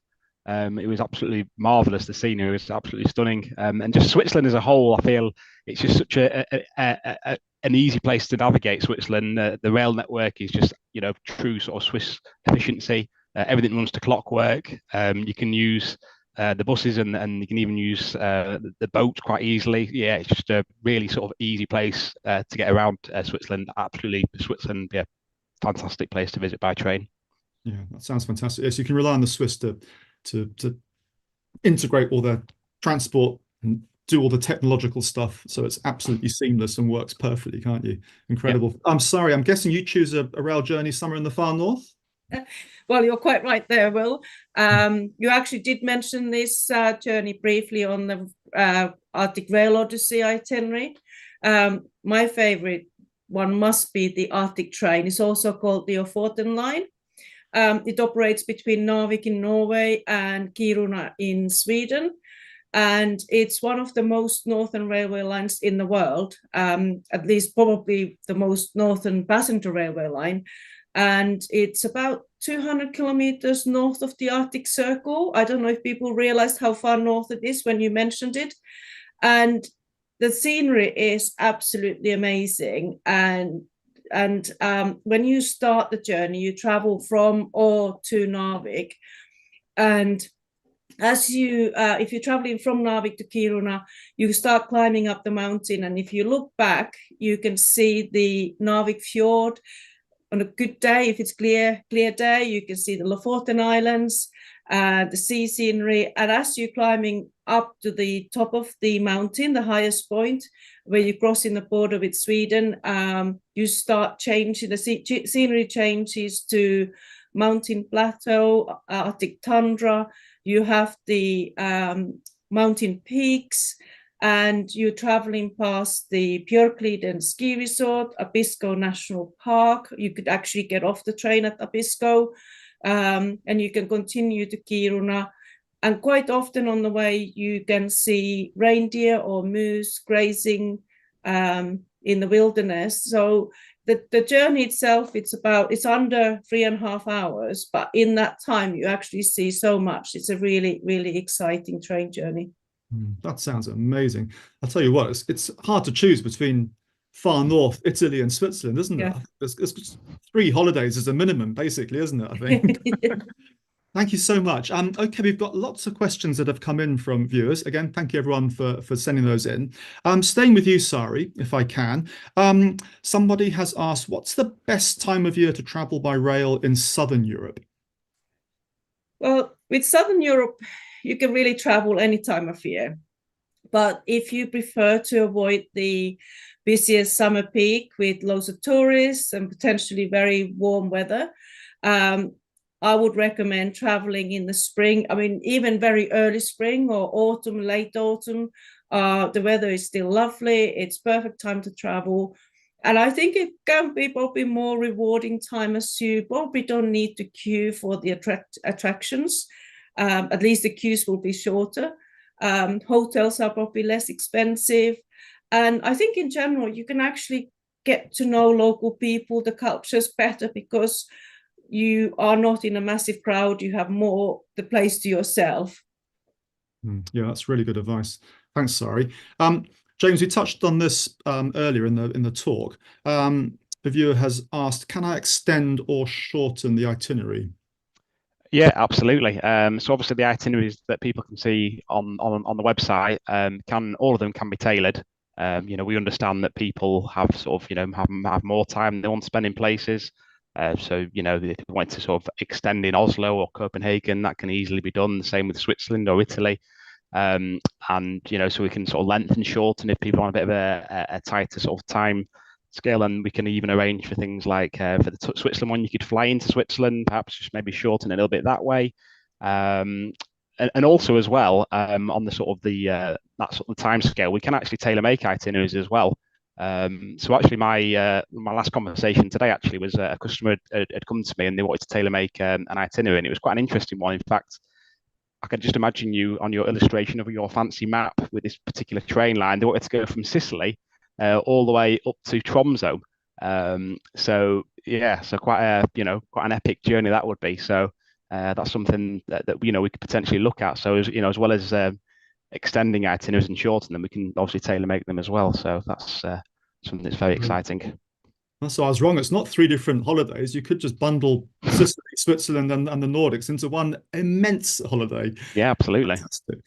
It was absolutely marvelous. The scenery was absolutely stunning. And just Switzerland as a whole, I feel it's just such an easy place to navigate. Switzerland, the rail network is just true sort of Swiss efficiency. Everything runs to clockwork. You can use the buses and you can even use the boat quite easily. Yeah, it's just a really sort of easy place to get around Switzerland. Absolutely, Switzerland, yeah, fantastic place to visit by train. Yeah, that sounds fantastic. Yes, you can rely on the Swiss to integrate all their transport and do all the technological stuff, so it's absolutely seamless and works perfectly, can't you? Incredible. Yeah. I'm sorry, I'm guessing you choose a rail journey somewhere in the far north? Well, you're quite right there, Will. You actually did mention this journey briefly on the Arctic Rail Odyssey itinerary. My favorite one must be the Arctic train. It's also called the Ofoten line. It operates between Narvik in Norway and Kiruna in Sweden. And it's one of the most northern railway lines in the world, at least probably the most northern passenger railway line. And it's about 200 kilometers north of the Arctic Circle. I don't know if people realized how far north it is when you mentioned it. And the scenery is absolutely amazing. And when you start the journey, you travel from or to Narvik. And as if you're traveling from Narvik to Kiruna, you start climbing up the mountain. And if you look back, you can see the Narvik fjord. On a good day, if it's clear day, you can see the Lofoten Islands, the sea scenery. And as you're climbing up to the top of the mountain, the highest point, where you're crossing the border with Sweden, you start changing, the scenery changes to mountain plateau, Arctic tundra. You have the mountain peaks, and you're traveling past the Björkliden ski resort, Abisko National Park. You could actually get off the train at Abisko, and you can continue to Kiruna. And quite often on the way, you can see reindeer or moose grazing in the wilderness. So the journey itself, it's under 3.5 hours, but in that time, you actually see so much. It's a really, really exciting train journey. That sounds amazing. I'll tell you what, it's hard to choose between far north Italy and Switzerland, isn't it? Yeah. It's 3 holidays as a minimum, basically, isn't it? I think. Thank you so much. Okay, we've got lots of questions that have come in from viewers. Again, thank you everyone for sending those in. Staying with you, Sari, if I can. Somebody has asked, what's the best time of year to travel by rail in Southern Europe? Well, with Southern Europe, you can really travel any time of year. But if you prefer to avoid the busiest summer peak with loads of tourists and potentially very warm weather, I would recommend traveling in the spring. I mean, even very early spring or autumn, late autumn, the weather is still lovely. It's perfect time to travel. And I think it can be probably more rewarding time, as you probably don't need to queue for the attractions. At least the queues will be shorter. Hotels are probably less expensive. And I think in general, you can actually get to know local people, the cultures better, because you are not in a massive crowd. You have more the place to yourself. Yeah, that's really good advice. Thanks, Sari. James, we touched on this earlier in the talk. A viewer has asked, can I extend or shorten the itinerary? Yeah, absolutely. So obviously the itineraries that people can see on the website, all of them can be tailored. We understand that people have sort of, have more time they want to spend in places. So, if you want to sort of extend in Oslo or Copenhagen, that can easily be done. The same with Switzerland or Italy. And, so we can sort of lengthen, shorten if people want a bit of a tighter sort of time scale, and we can even arrange for things like for the Switzerland one, you could fly into Switzerland, perhaps just maybe shorten it a little bit that way. And also as well, on the sort of that sort of time scale, we can actually tailor make itineraries as well. So actually my last conversation today actually was a customer had come to me and they wanted to tailor make an itinerary, and it was quite an interesting one. In fact, I can just imagine you on your illustration of your fancy map with this particular train line. They wanted to go from Sicily all the way up to Tromso. So quite an epic journey that would be. So that's something that we could potentially look at. So as well as extending itineraries and shortening them, we can obviously tailor make them as well. So that's something that's very exciting. So I was wrong. It's not 3 different holidays. You could just bundle Sicily, Switzerland, and the Nordics into one immense holiday. Yeah, absolutely. Fantastic.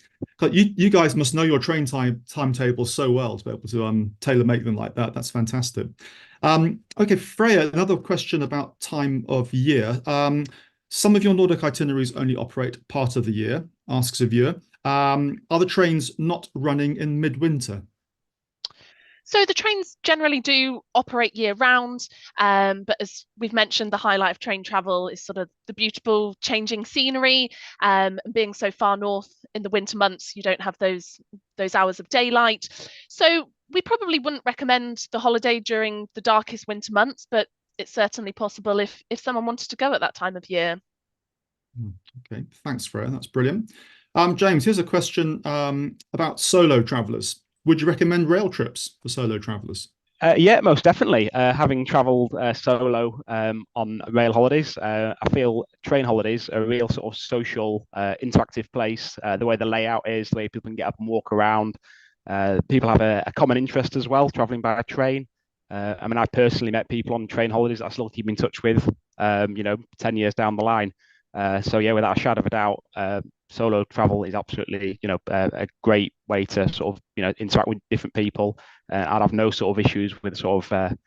You guys must know your train timetable so well to be able to tailor make them like that. That's fantastic. Okay, Freya, another question about time of year. Some of your Nordic itineraries only operate part of the year, asks a viewer. Are the trains not running in midwinter? So the trains generally do operate year round, but as we've mentioned, the highlight of train travel is sort of the beautiful changing scenery. Being so far north in the winter months, you don't have those hours of daylight. So we probably wouldn't recommend the holiday during the darkest winter months, but it's certainly possible if someone wanted to go at that time of year. Okay, thanks, Freya. That's brilliant. James, here's a question about solo travellers. Would you recommend rail trips for solo travellers? Yeah, most definitely. Having travelled solo on rail holidays, I feel train holidays are a real sort of social, interactive place. The way the layout is, the way people can get up and walk around. People have a common interest as well, travelling by train. I personally met people on train holidays that I still keep in touch with, 10 years down the line. So yeah, without a shadow of a doubt, solo travel is absolutely, a great way to sort of, interact with different people. I'd have no sort of issues with sort of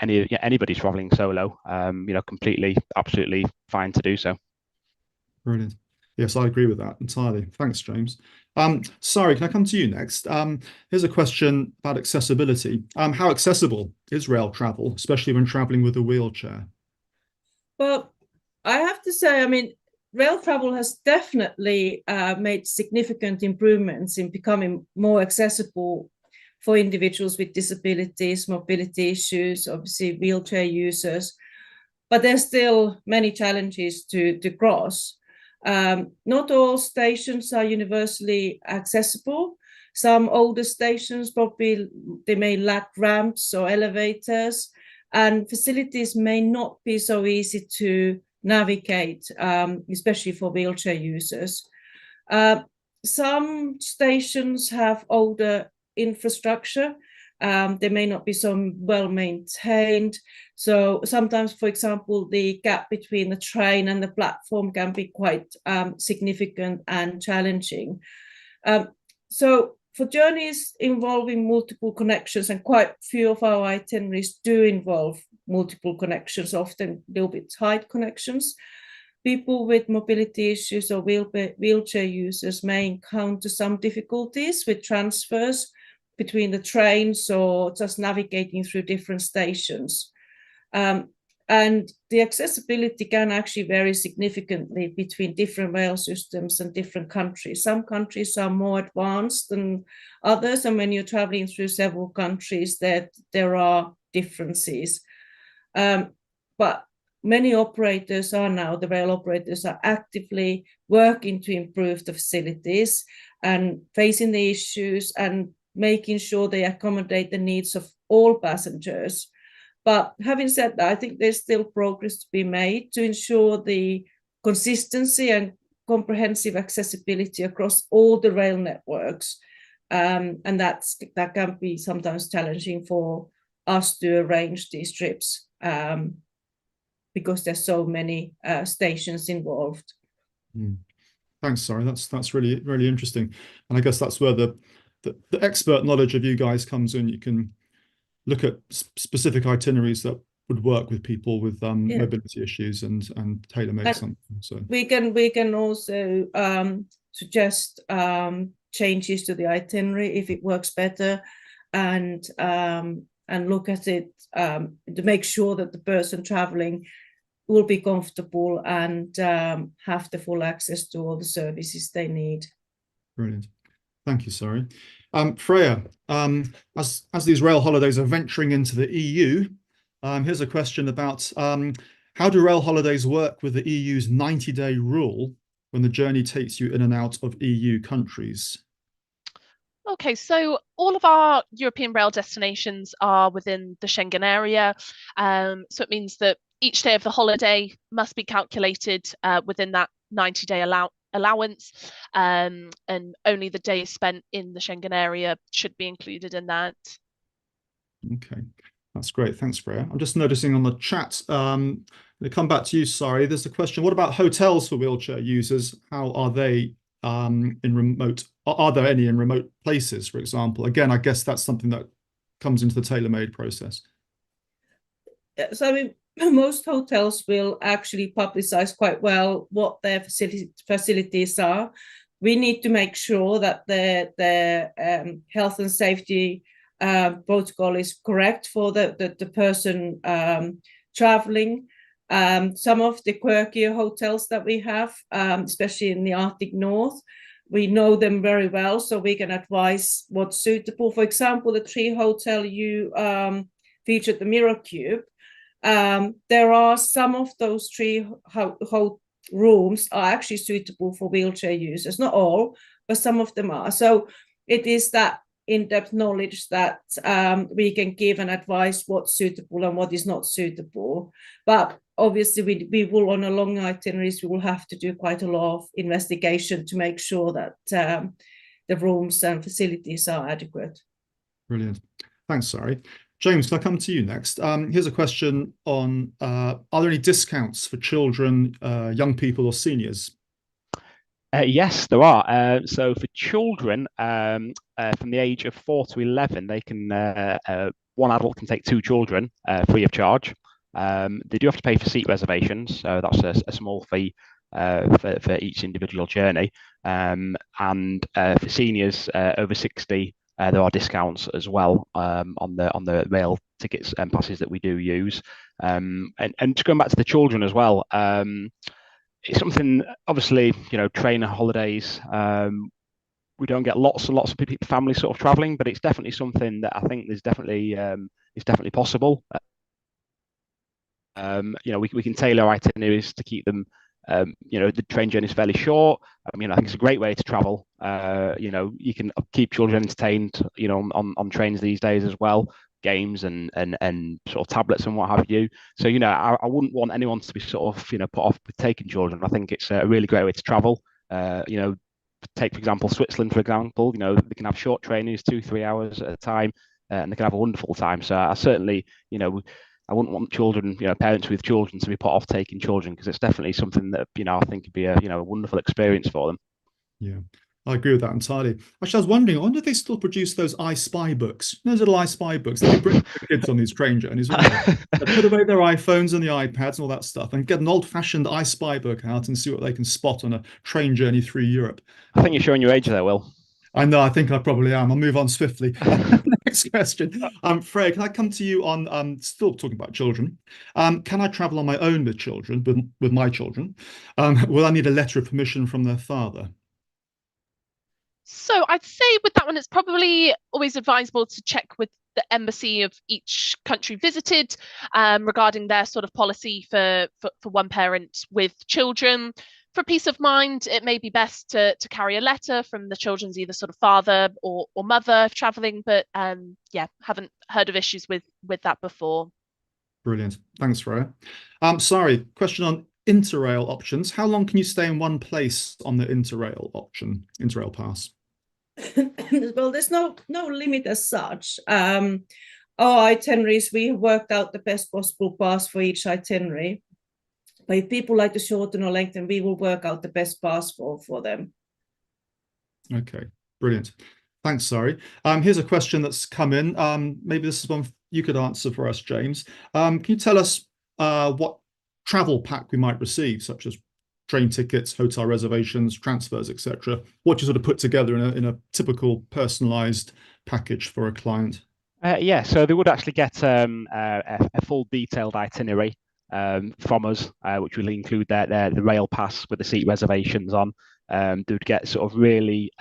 anybody traveling solo. Completely, absolutely fine to do so. Brilliant. Yes, I agree with that entirely. Thanks, James. Sari, can I come to you next? Here's a question about accessibility. How accessible is rail travel, especially when traveling with a wheelchair? Well, I have to say, rail travel has definitely made significant improvements in becoming more accessible for individuals with disabilities, mobility issues, obviously wheelchair users, but there's still many challenges to cross. Not all stations are universally accessible. Some older stations probably they may lack ramps or elevators, and facilities may not be so easy to navigate, especially for wheelchair users. Some stations have older infrastructure. They may not be so well maintained. So sometimes, for example, the gap between the train and the platform can be quite significant and challenging. So for journeys involving multiple connections, and quite few of our itineraries do involve multiple connections, often a little bit tight connections, people with mobility issues or wheelchair users may encounter some difficulties with transfers between the trains or just navigating through different stations. And the accessibility can actually vary significantly between different rail systems and different countries. Some countries are more advanced than others, and when you're traveling through several countries, there are differences. But many operators are now, the rail operators are actively working to improve the facilities and facing the issues and making sure they accommodate the needs of all passengers. But having said that, I think there's still progress to be made to ensure the consistency and comprehensive accessibility across all the rail networks. And that can be sometimes challenging for us to arrange these trips because there's so many stations involved. Thanks, Sari. That's really, really interesting. And I guess that's where the expert knowledge of you guys comes in. You can look at specific itineraries that would work with people with mobility issues and tailor-make something. So we can also suggest changes to the itinerary if it works better, and look at it to make sure that the person traveling will be comfortable and have the full access to all the services they need. Brilliant. Thank you, Sari. Freya, as these rail holidays are venturing into the EU, here's a question about how do rail holidays work with the EU's 90-day rule when the journey takes you in and out of EU countries? Okay, so all of our European rail destinations are within the Schengen area. So it means that each day of the holiday must be calculated within that 90-day allowance, and only the days spent in the Schengen area should be included in that. Okay, that's great. Thanks, Freya. I'm just noticing on the chat, they come back to you, Sari. There's a question, what about hotels for wheelchair users? How are they in remote? Are there any in remote places, for example? Again, I guess that's something that comes into the tailor-made process. So I mean, most hotels will actually publicize quite well what their facilities are. We need to make sure that their health and safety protocol is correct for the person traveling. Some of the quirkier hotels that we have, especially in the Arctic North, we know them very well, so we can advise what's suitable. For example, the tree hotel you featured, the Mirror Cube, there are some of those tree rooms are actually suitable for wheelchair users. Not all, but some of them are. So it is that in-depth knowledge that we can give and advise what's suitable and what is not suitable. But obviously we will, on a long itineraries, we will have to do quite a lot of investigation to make sure that the rooms and facilities are adequate. Brilliant. Thanks, Sari. James, can I come to you next? Here's a question on, are there any discounts for children, young people or seniors? Yes, there are. So for children from the age of 4 to 11, they can one adult can take 2 children free of charge. They do have to pay for seat reservations, so that's a small fee for each individual journey. And for seniors over 60, there are discounts as well on the rail tickets and passes that we do use. And just going back to the children as well. It's something, obviously, trainer holidays, we don't get lots and lots of families sort of traveling, but it's definitely something that I think is definitely possible. We can tailor itineraries to keep them, the train journey is fairly short. I think it's a great way to travel. You can keep children entertained, on trains these days as well. Games and sort of tablets and what have you. So I wouldn't want anyone to be sort of put off with taking children. I think it's a really great way to travel. Take for example Switzerland, for example. They can have short trainings, 2-3 hours at a time, and they can have a wonderful time. So I certainly I wouldn't want children, parents with children, to be put off taking children, because it's definitely something that I think would be a wonderful experience for them. Yeah. I agree with that entirely. Actually, I was wondering, I wonder if they still produce those I Spy books. Those little I Spy books that they bring the kids on these train journeys, wouldn't they? They put away their iPhones and the iPads and all that stuff and get an old-fashioned I Spy book out and see what they can spot on a train journey through Europe. I think you're showing your age there, Will. I know, I think I probably am. I'll move on swiftly. Next question. Freya, can I come to you on still talking about children? Can I travel on my own with children, with my children? Will I need a letter of permission from their father? So I'd say with that one, it's probably always advisable to check with the embassy of each country visited regarding their sort of policy for one parent with children. For peace of mind, it may be best to carry a letter from the children's either sort of father or mother traveling, but yeah, haven't heard of issues with that before. Brilliant. Thanks, Freya. Sorry, question on Interrail options. How long can you stay in one place on the Interrail option, Interrail pass? Well, there's no limit as such. Our itineraries, we have worked out the best possible pass for each itinerary. But if people like to shorten or lengthen, we will work out the best pass for them. Okay, brilliant. Thanks, sorry. Here's a question that's come in. Maybe this is one you could answer for us, James. Can you tell us what travel pack we might receive, such as train tickets, hotel reservations, transfers, etc.? What you sort of put together in a typical personalized package for a client? Yeah, so they would actually get a full detailed itinerary from us, which will include the rail pass with the seat reservations on. They would get sort of really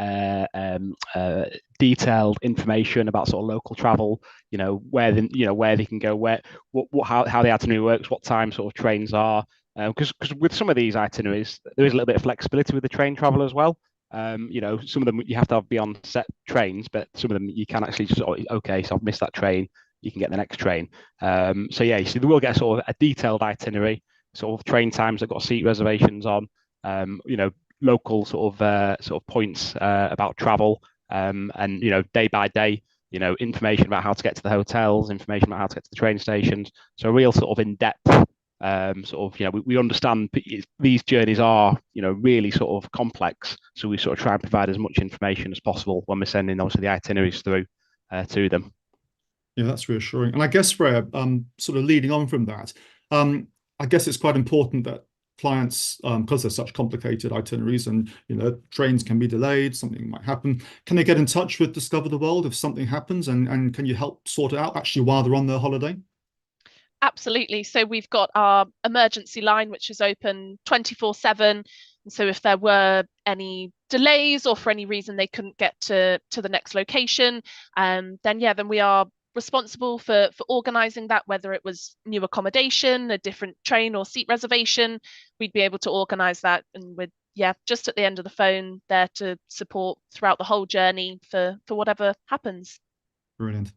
detailed information about sort of local travel, where they can go, how the itinerary works, what time sort of trains are. Because with some of these itineraries, there is a little bit of flexibility with the train travel as well. Some of them you have to be on set trains, but some of them you can actually just, okay, so I've missed that train, you can get the next train. So yeah, they will get sort of a detailed itinerary, sort of train times that got seat reservations on, local sort of points about travel, and day by day, information about how to get to the hotels, information about how to get to the train stations. So a real sort of in-depth we understand these journeys are really sort of complex, so we sort of try and provide as much information as possible when we're sending obviously the itineraries through to them. Yeah, that's reassuring. And I guess, Freya, sort of leading on from that, I guess it's quite important that clients, because they're such complicated itineraries and trains can be delayed, something might happen, can they get in touch with Discover the World if something happens, and can you help sort it out actually while they're on their holiday? Absolutely. So we've got our emergency line, which is open 24/7. And so if there were any delays or for any reason they couldn't get to the next location, then we are responsible for organising that, whether it was new accommodation, a different train or seat reservation, we'd be able to organise that. And with just at the end of the phone there to support throughout the whole journey for whatever happens. Brilliant.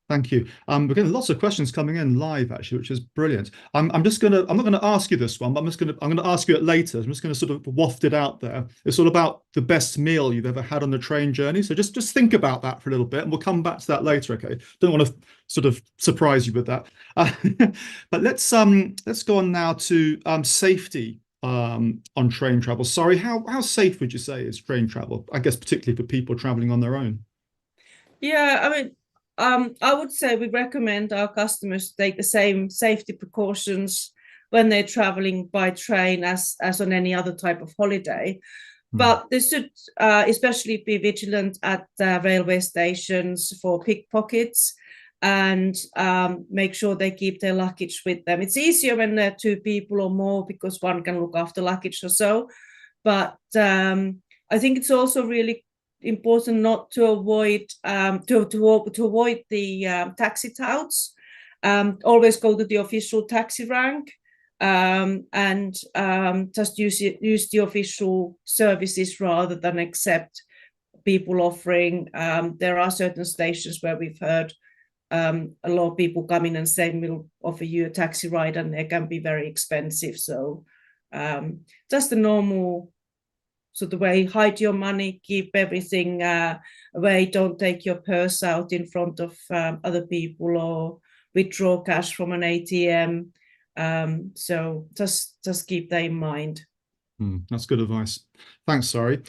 Thank you. We're getting lots of questions coming in live, actually, which is brilliant. I'm not going to ask you this one, but I'm going to ask you it later. I'm just going to sort of waft it out there. It's all about the best meal you've ever had on a train journey. So just think about that for a little bit, and we'll come back to that later. Okay. Don't want to sort of surprise you with that. But let's go on now to safety on train travel. Sorry, how safe would you say is train travel? I guess particularly for people traveling on their own. Yeah, I mean, I would say we recommend our customers to take the same safety precautions when they're traveling by train as on any other type of holiday. But they should especially be vigilant at railway stations for pickpockets and make sure they keep their luggage with them. It's easier when there are two people or more because one can look after luggage or so. But I think it's also really important not to avoid to avoid the taxi touts. Always go to the official taxi rank and just use the official services rather than accept people offering. There are certain stations where we've heard a lot of people come in and say we'll offer you a taxi ride, and they can be very expensive. So just the normal sort of way, hide your money, keep everything away, don't take your purse out in front of other people or withdraw cash from an ATM. So just keep that in mind. That's good advice. Thanks, sorry.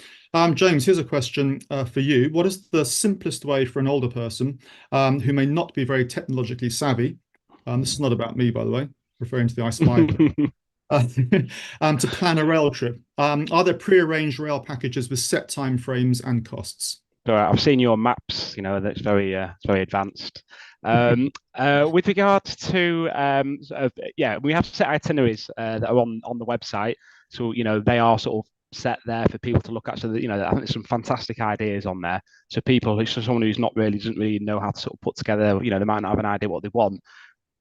James, here's a question for you. What is the simplest way for an older person who may not be very technologically savvy? This is not about me, by the way, referring to the I Spy, to plan a rail trip. Are there pre-arranged rail packages with set time frames and costs? So I've seen your maps, that's very advanced. With regards to we have set itineraries that are on the website. So they are sort of set there for people to look at. So that, I think there's some fantastic ideas on there. So someone who's doesn't really know how to sort of put together, they might not have an idea what they want.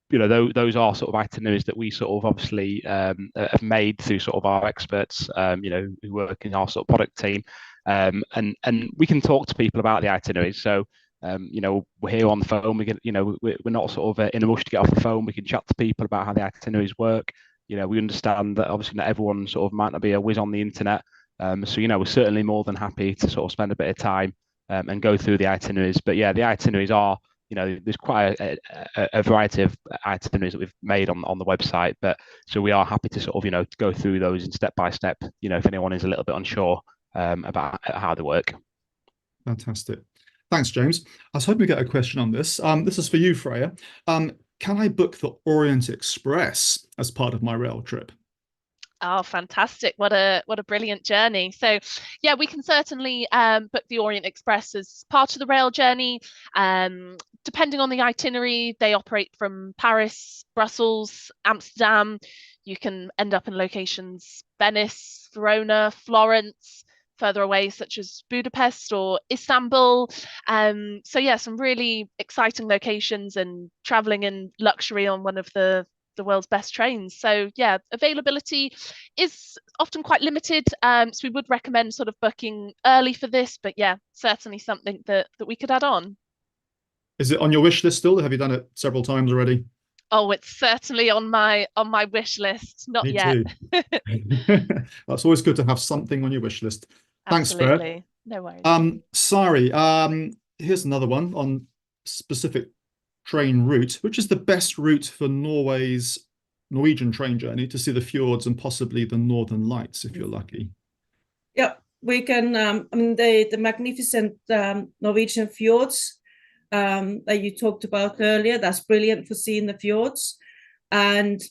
Those are sort of itineraries that we sort of obviously have made through sort of our experts, who work in our sort of product team, and we can talk to people about the itineraries. So we're here on the phone. We can, we're not sort of in a rush to get off the phone. We can chat to people about how the itineraries work. We understand that obviously not everyone sort of might not be a whiz on the internet. So we're certainly more than happy to sort of spend a bit of time and go through the itineraries. But yeah, the itineraries are, there's quite a variety of itineraries that we've made on the website. But so we are happy to sort of, go through those in step by step, if anyone is a little bit unsure about how they work. Fantastic. Thanks, James. I was hoping to get a question on this. This is for you, Freya. Can I book the Orient Express as part of my rail trip? Oh, fantastic. What a brilliant journey. So yeah, we can certainly book the Orient Express as part of the rail journey. Depending on the itinerary, they operate from Paris, Brussels, Amsterdam. You can end up in locations Venice, Verona, Florence, further away such as Budapest or Istanbul. So yeah, some really exciting locations and traveling in luxury on one of the world's best trains. So yeah, availability is often quite limited. So we would recommend sort of booking early for this, but yeah, certainly something that we could add on. Is it on your wish list still? Have you done it several times already? Oh, it's certainly on my wish list. Not Me yet. too. That's always good to have something on your wish list. Thanks, Freya. Absolutely. No worries. Sorry. Here's another one on specific train route. Which is the best route for Norwegian train journey to see the fjords and possibly the Northern Lights if you're lucky? Yeah, we can. The magnificent Norwegian fjords that you talked about earlier. That's brilliant for seeing the fjords, and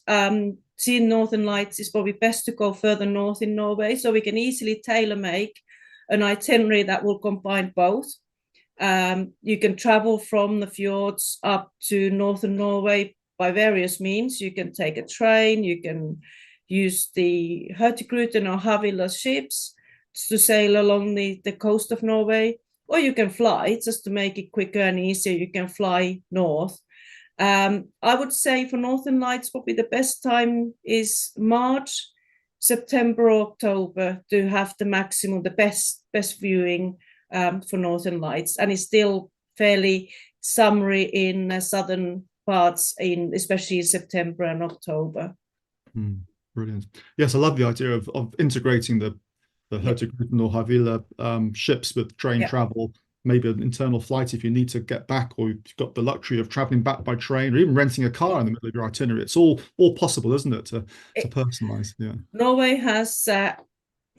seeing Northern Lights is probably best to go further north in Norway. So we can easily tailor make an itinerary that will combine both. You can travel from the fjords up to northern Norway by various means. You can take a train, you can use the Hurtigruten or Havila ships to sail along the coast of Norway, or you can fly, just to make it quicker and easier. You can fly north. I would say for Northern Lights, probably the best time is March, September, October to have the maximum, the best viewing for Northern Lights, and it's still fairly summery in southern parts, especially in September and October. Brilliant. Yes, I love the idea of integrating the Hurtigruten or Havila ships with train travel, maybe an internal flight if you need to get back, or you've got the luxury of traveling back by train, or even renting a car in the middle of your itinerary. It's all possible, isn't it, to personalize? Yeah. Norway has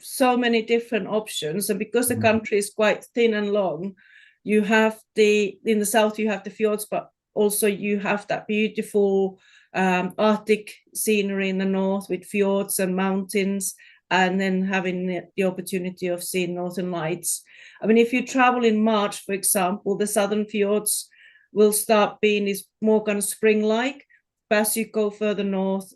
so many different options, and because the country is quite thin and long, you have in the south you have the fjords, but also you have that beautiful Arctic scenery in the north with fjords and mountains, and then having the opportunity of seeing Northern Lights. I mean, if you travel in March, for example, the southern fjords will start being more kind of spring-like. But as you go further north,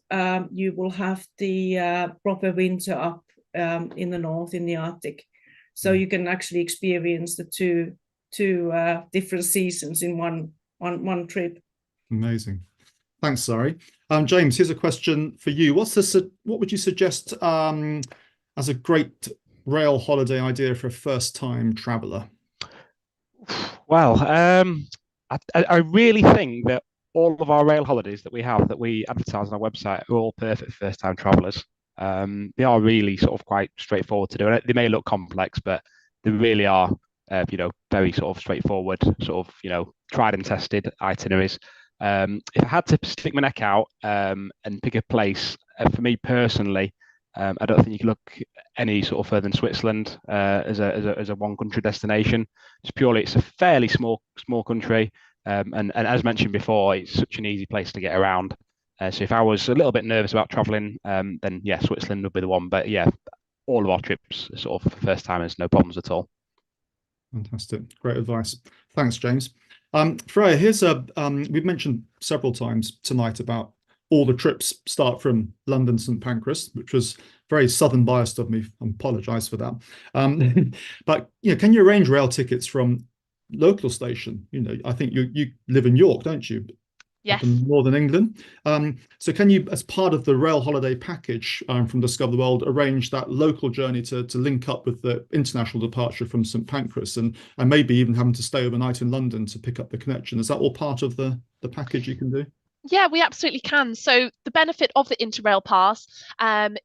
you will have the proper winter up in the north, in the Arctic. So you can actually experience the two different seasons in one trip. Amazing. Thanks, Sari. James, here's a question for you. What would you suggest as a great rail holiday idea for a first-time traveller? Well, I really think that all of our rail holidays that we advertise on our website are all perfect for first-time travellers. They are really sort of quite straightforward to do. They may look complex, but they really are, very sort of straightforward, sort of, tried and tested itineraries. If I had to stick my neck out and pick a place, for me personally, I don't think you can look any sort of further than Switzerland as a one country destination. It's a fairly small country, and as mentioned before, it's such an easy place to get around. So if I was a little bit nervous about traveling, then yeah, Switzerland would be the one. But yeah, all of our trips are sort of first timers, no problems at all. Fantastic, great advice. Thanks, James. Freya, we've mentioned several times tonight about all the trips start from London St Pancras, which was very southern biased of me. I apologise for that. But can you arrange rail tickets from local station? I think you live in York, don't you? Yes. Up in northern England. So can you, as part of the rail holiday package from Discover the World, arrange that local journey to link up with the international departure from St Pancras, and maybe even having to stay overnight in London to pick up the connection? Is that all part of the package you can do? Yeah, we absolutely can. So the benefit of the Interrail pass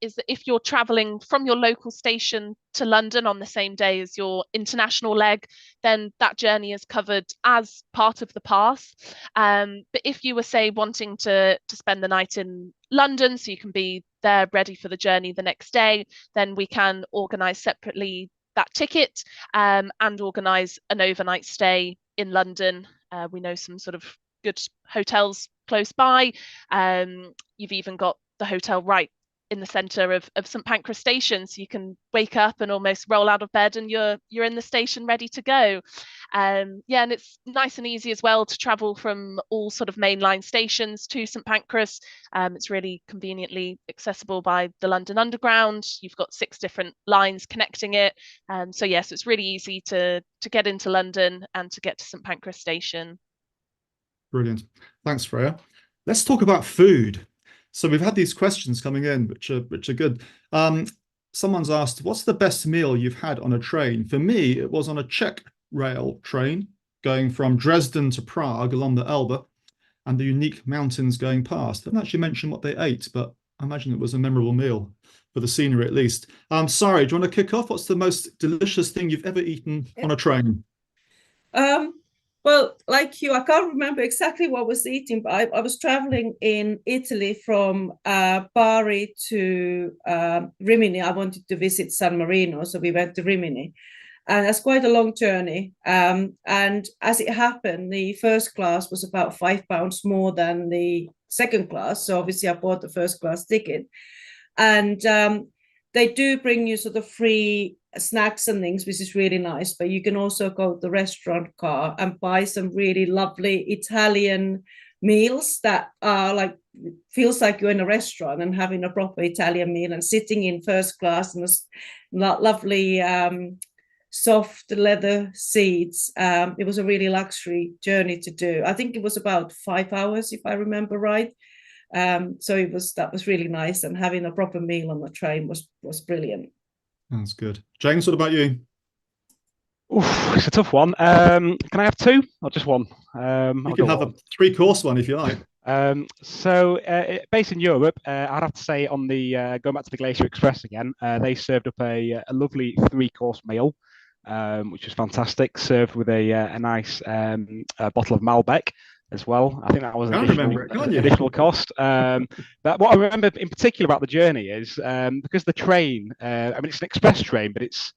is that if you're traveling from your local station to London on the same day as your international leg, then that journey is covered as part of the pass. But if you were, say, wanting to spend the night in London so you can be there ready for the journey the next day, then we can organise separately that ticket and organise an overnight stay in London. We know some sort of good hotels close by. You've even got the hotel right in the centre of St Pancras station, so you can wake up and almost roll out of bed and you're in the station ready to go. And it's nice and easy as well to travel from all sort of mainline stations to St Pancras. It's really conveniently accessible by the London Underground. You've got 6 different lines connecting it. So yes, it's really easy to get into London and to get to St Pancras station. Brilliant. Thanks, Freya. Let's talk about food. So we've had these questions coming in, which are good. Someone's asked, what's the best meal you've had on a train? For me, it was on a Czech rail train going from Dresden to Prague along the Elbe and the unique mountains going past. I haven't actually mentioned what they ate, but I imagine it was a memorable meal for the scenery at least. Sari, do you want to kick off? What's the most delicious thing you've ever eaten on a train? Well, like you, I can't remember exactly what I was eating, but I was traveling in Italy from Bari to Rimini. I wanted to visit San Marino, so we went to Rimini. And that's quite a long journey. And as it happened, the first class was about £5 more than the second class. So obviously I bought the first class ticket. And they do bring you sort of free snacks and things, which is really nice. But you can also go to the restaurant car and buy some really lovely Italian meals that are like, feels like you're in a restaurant and having a proper Italian meal and sitting in first class and lovely soft leather seats. It was a really luxury journey to do. I think it was about 5 hours, if I remember right. So that was really nice, and having a proper meal on the train was brilliant. That's good. James, what about you? Oof, it's a tough one. Can I have 2 or just one? You can have a 3-course one if you like. Based in Europe, I'd have to say on the going back to the Glacier Express again, they served up a lovely 3-course meal, which was fantastic, served with a nice bottle of Malbec as well. I think that was an additional cost. But what I remember in particular about the journey is because the train, it's an express train, but it's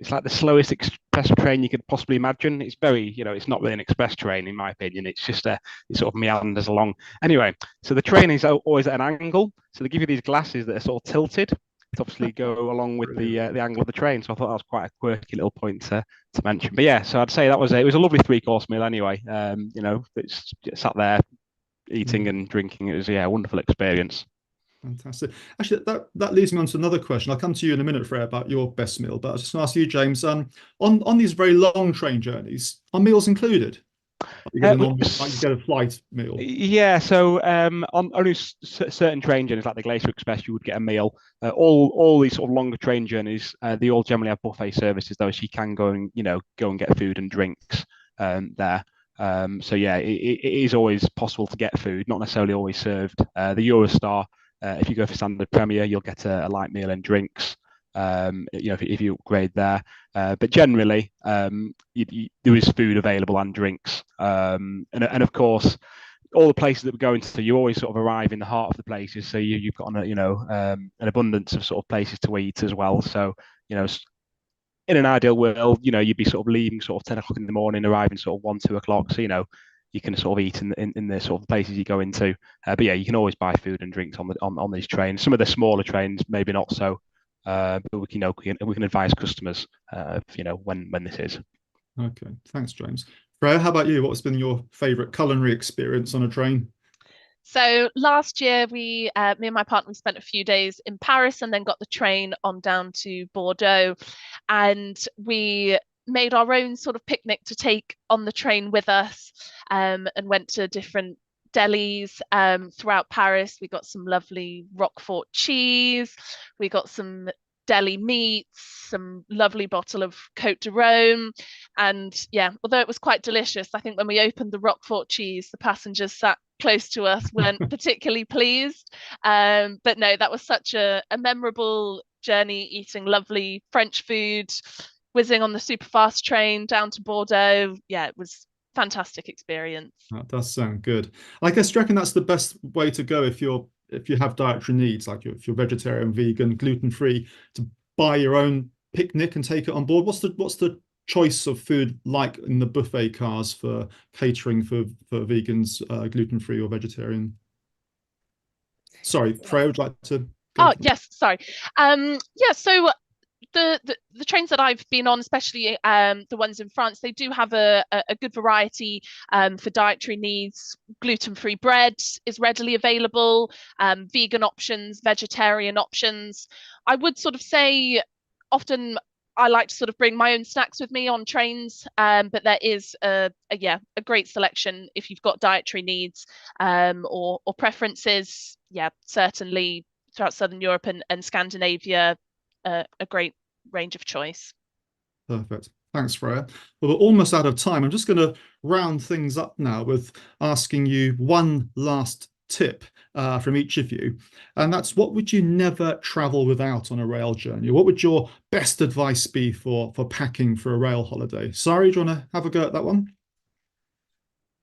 like the slowest express train you could possibly imagine. It's very, it's not really an express train in my opinion. It's just it sort of meanders along. Anyway, so the train is always at an angle. So they give you these glasses that are sort of tilted to obviously go along with the angle of the train. So I thought that was quite a quirky little point to mention. But yeah, so I'd say it was a lovely 3-course meal anyway. It's sat there eating and drinking. It was a wonderful experience. Fantastic. Actually, that leads me on to another question. I'll come to you in a minute, Freya, about your best meal. But I was just going to ask you, James, on these very long train journeys, are meals included? You get a flight meal. Yeah, so on only certain train journeys like the Glacier Express, you would get a meal. All these sort of longer train journeys, they all generally have buffet services, though, so you can go and get food and drinks there. So yeah, it is always possible to get food, not necessarily always served. The Eurostar, if you go for standard Premier, you'll get a light meal and drinks. If you upgrade there, but generally there is food available and drinks, and of course all the places that we're going to, you always sort of arrive in the heart of the places. So you've got an abundance of sort of places to eat as well. So, in an ideal world, you'd be sort of leaving sort of 10 o'clock in the morning, arriving sort of 1, 2 o'clock. So, you can sort of eat in the sort of places you go into. But yeah, you can always buy food and drinks on these trains. Some of the smaller trains, maybe not so. But we can advise customers, when this is. Okay, thanks, James. Freya, how about you? What's been your favourite culinary experience on a train? So last year, me and my partner, we spent a few days in Paris and then got the train on down to Bordeaux, and we made our own sort of picnic to take on the train with us, and went to different delis throughout Paris. We got some lovely Roquefort cheese. We got some deli meats, some lovely bottle of Côte de Rhône. And yeah, although it was quite delicious, I think when we opened the Roquefort cheese, the passengers sat close to us weren't particularly pleased. But no, that was such a memorable journey, eating lovely French food, whizzing on the super fast train down to Bordeaux. Yeah, it was fantastic experience. That does sound good. I guess, do you reckon that's the best way to go if you have dietary needs, like if you're vegetarian, vegan, gluten-free, to buy your own picnic and take it on board? What's the choice of food like in the buffet cars for catering for vegans, gluten-free or vegetarian? Sorry, Freya, would you like to go? Oh, yes, sorry. Yeah, so the trains that I've been on, especially the ones in France, they do have a good variety for dietary needs. Gluten-free bread is readily available, vegan options, vegetarian options. I would sort of say often I like to sort of bring my own snacks with me on trains, but there is a great selection if you've got dietary needs or preferences. Yeah, certainly throughout Southern Europe and Scandinavia, a great range of choice. Perfect. Thanks, Freya. Well, we're almost out of time. I'm just going to round things up now with asking you one last tip from each of you. And that's, what would you never travel without on a rail journey? What would your best advice be for packing for a rail holiday? Sari, do you want to have a go at that one?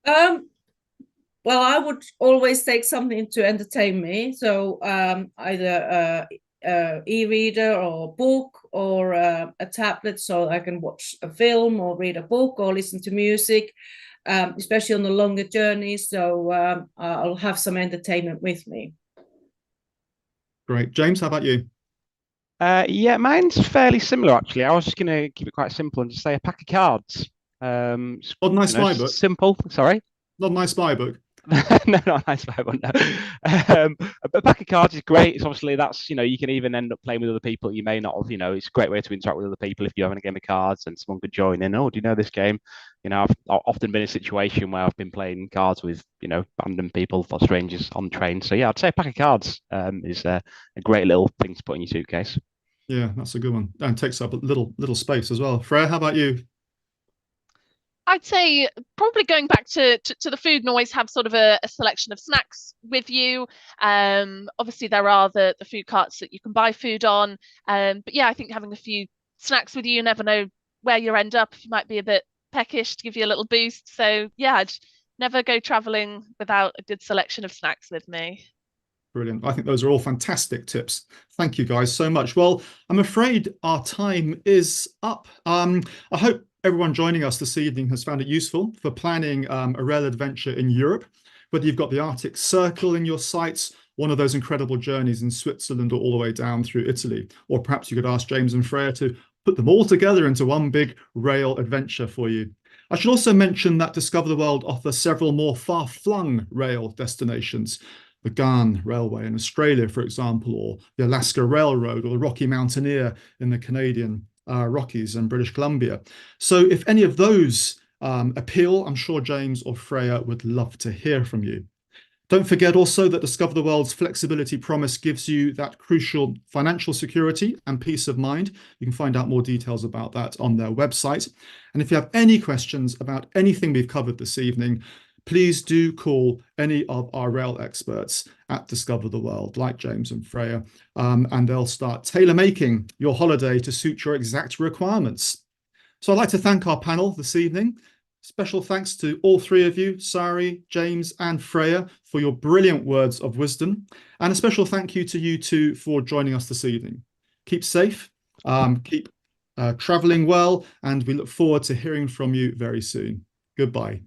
Well, I would always take something to entertain me. So either e-reader or book or a tablet, so I can watch a film or read a book or listen to music, especially on the longer journeys. So I'll have some entertainment with me. Great. James, how about you? Yeah, mine's fairly similar, actually. I was just going to keep it quite simple and just say a pack of cards. Not a nice spy book. Simple. Sorry. Not a nice spy book. No, not a nice spy book. No. A pack of cards is great. It's obviously you can even end up playing with other people you may not have. It's a great way to interact with other people if you're having a game of cards and someone could join in. Oh, do you know this game? I've often been in a situation where I've been playing cards with random people or strangers on trains. So yeah, I'd say a pack of cards is a great little thing to put in your suitcase. Yeah, that's a good one, and takes up a little space as well. Freya, how about you? I'd say probably going back to the food, and always have sort of a selection of snacks with you. Obviously there are the food carts that you can buy food on. But yeah, I think having a few snacks with you never know where you end up. You might be a bit peckish to give you a little boost. So yeah, I'd never go traveling without a good selection of snacks with me. Brilliant. I think those are all fantastic tips. Thank you guys so much. Well, I'm afraid our time is up. I hope everyone joining us this evening has found it useful for planning a rail adventure in Europe, whether you've got the Arctic Circle in your sights, one of those incredible journeys in Switzerland, or all the way down through Italy. Or perhaps you could ask James and Freya to put them all together into one big rail adventure for you. I should also mention that Discover the World offers several more far-flung rail destinations. The Ghan Railway in Australia, for example, or the Alaska Railroad, or the Rocky Mountaineer in the Canadian Rockies and British Columbia. So if any of those appeal, I'm sure James or Freya would love to hear from you. Don't forget also that Discover the World's flexibility promise gives you that crucial financial security and peace of mind. You can find out more details about that on their website. And if you have any questions about anything we've covered this evening, please do call any of our rail experts at Discover the World, like James and Freya, and they'll start tailor-making your holiday to suit your exact requirements. So I'd like to thank our panel this evening. Special thanks to all three of you, Sari, James, and Freya, for your brilliant words of wisdom. And a special thank you to you two for joining us this evening. Keep safe, keep traveling well, and we look forward to hearing from you very soon. Goodbye.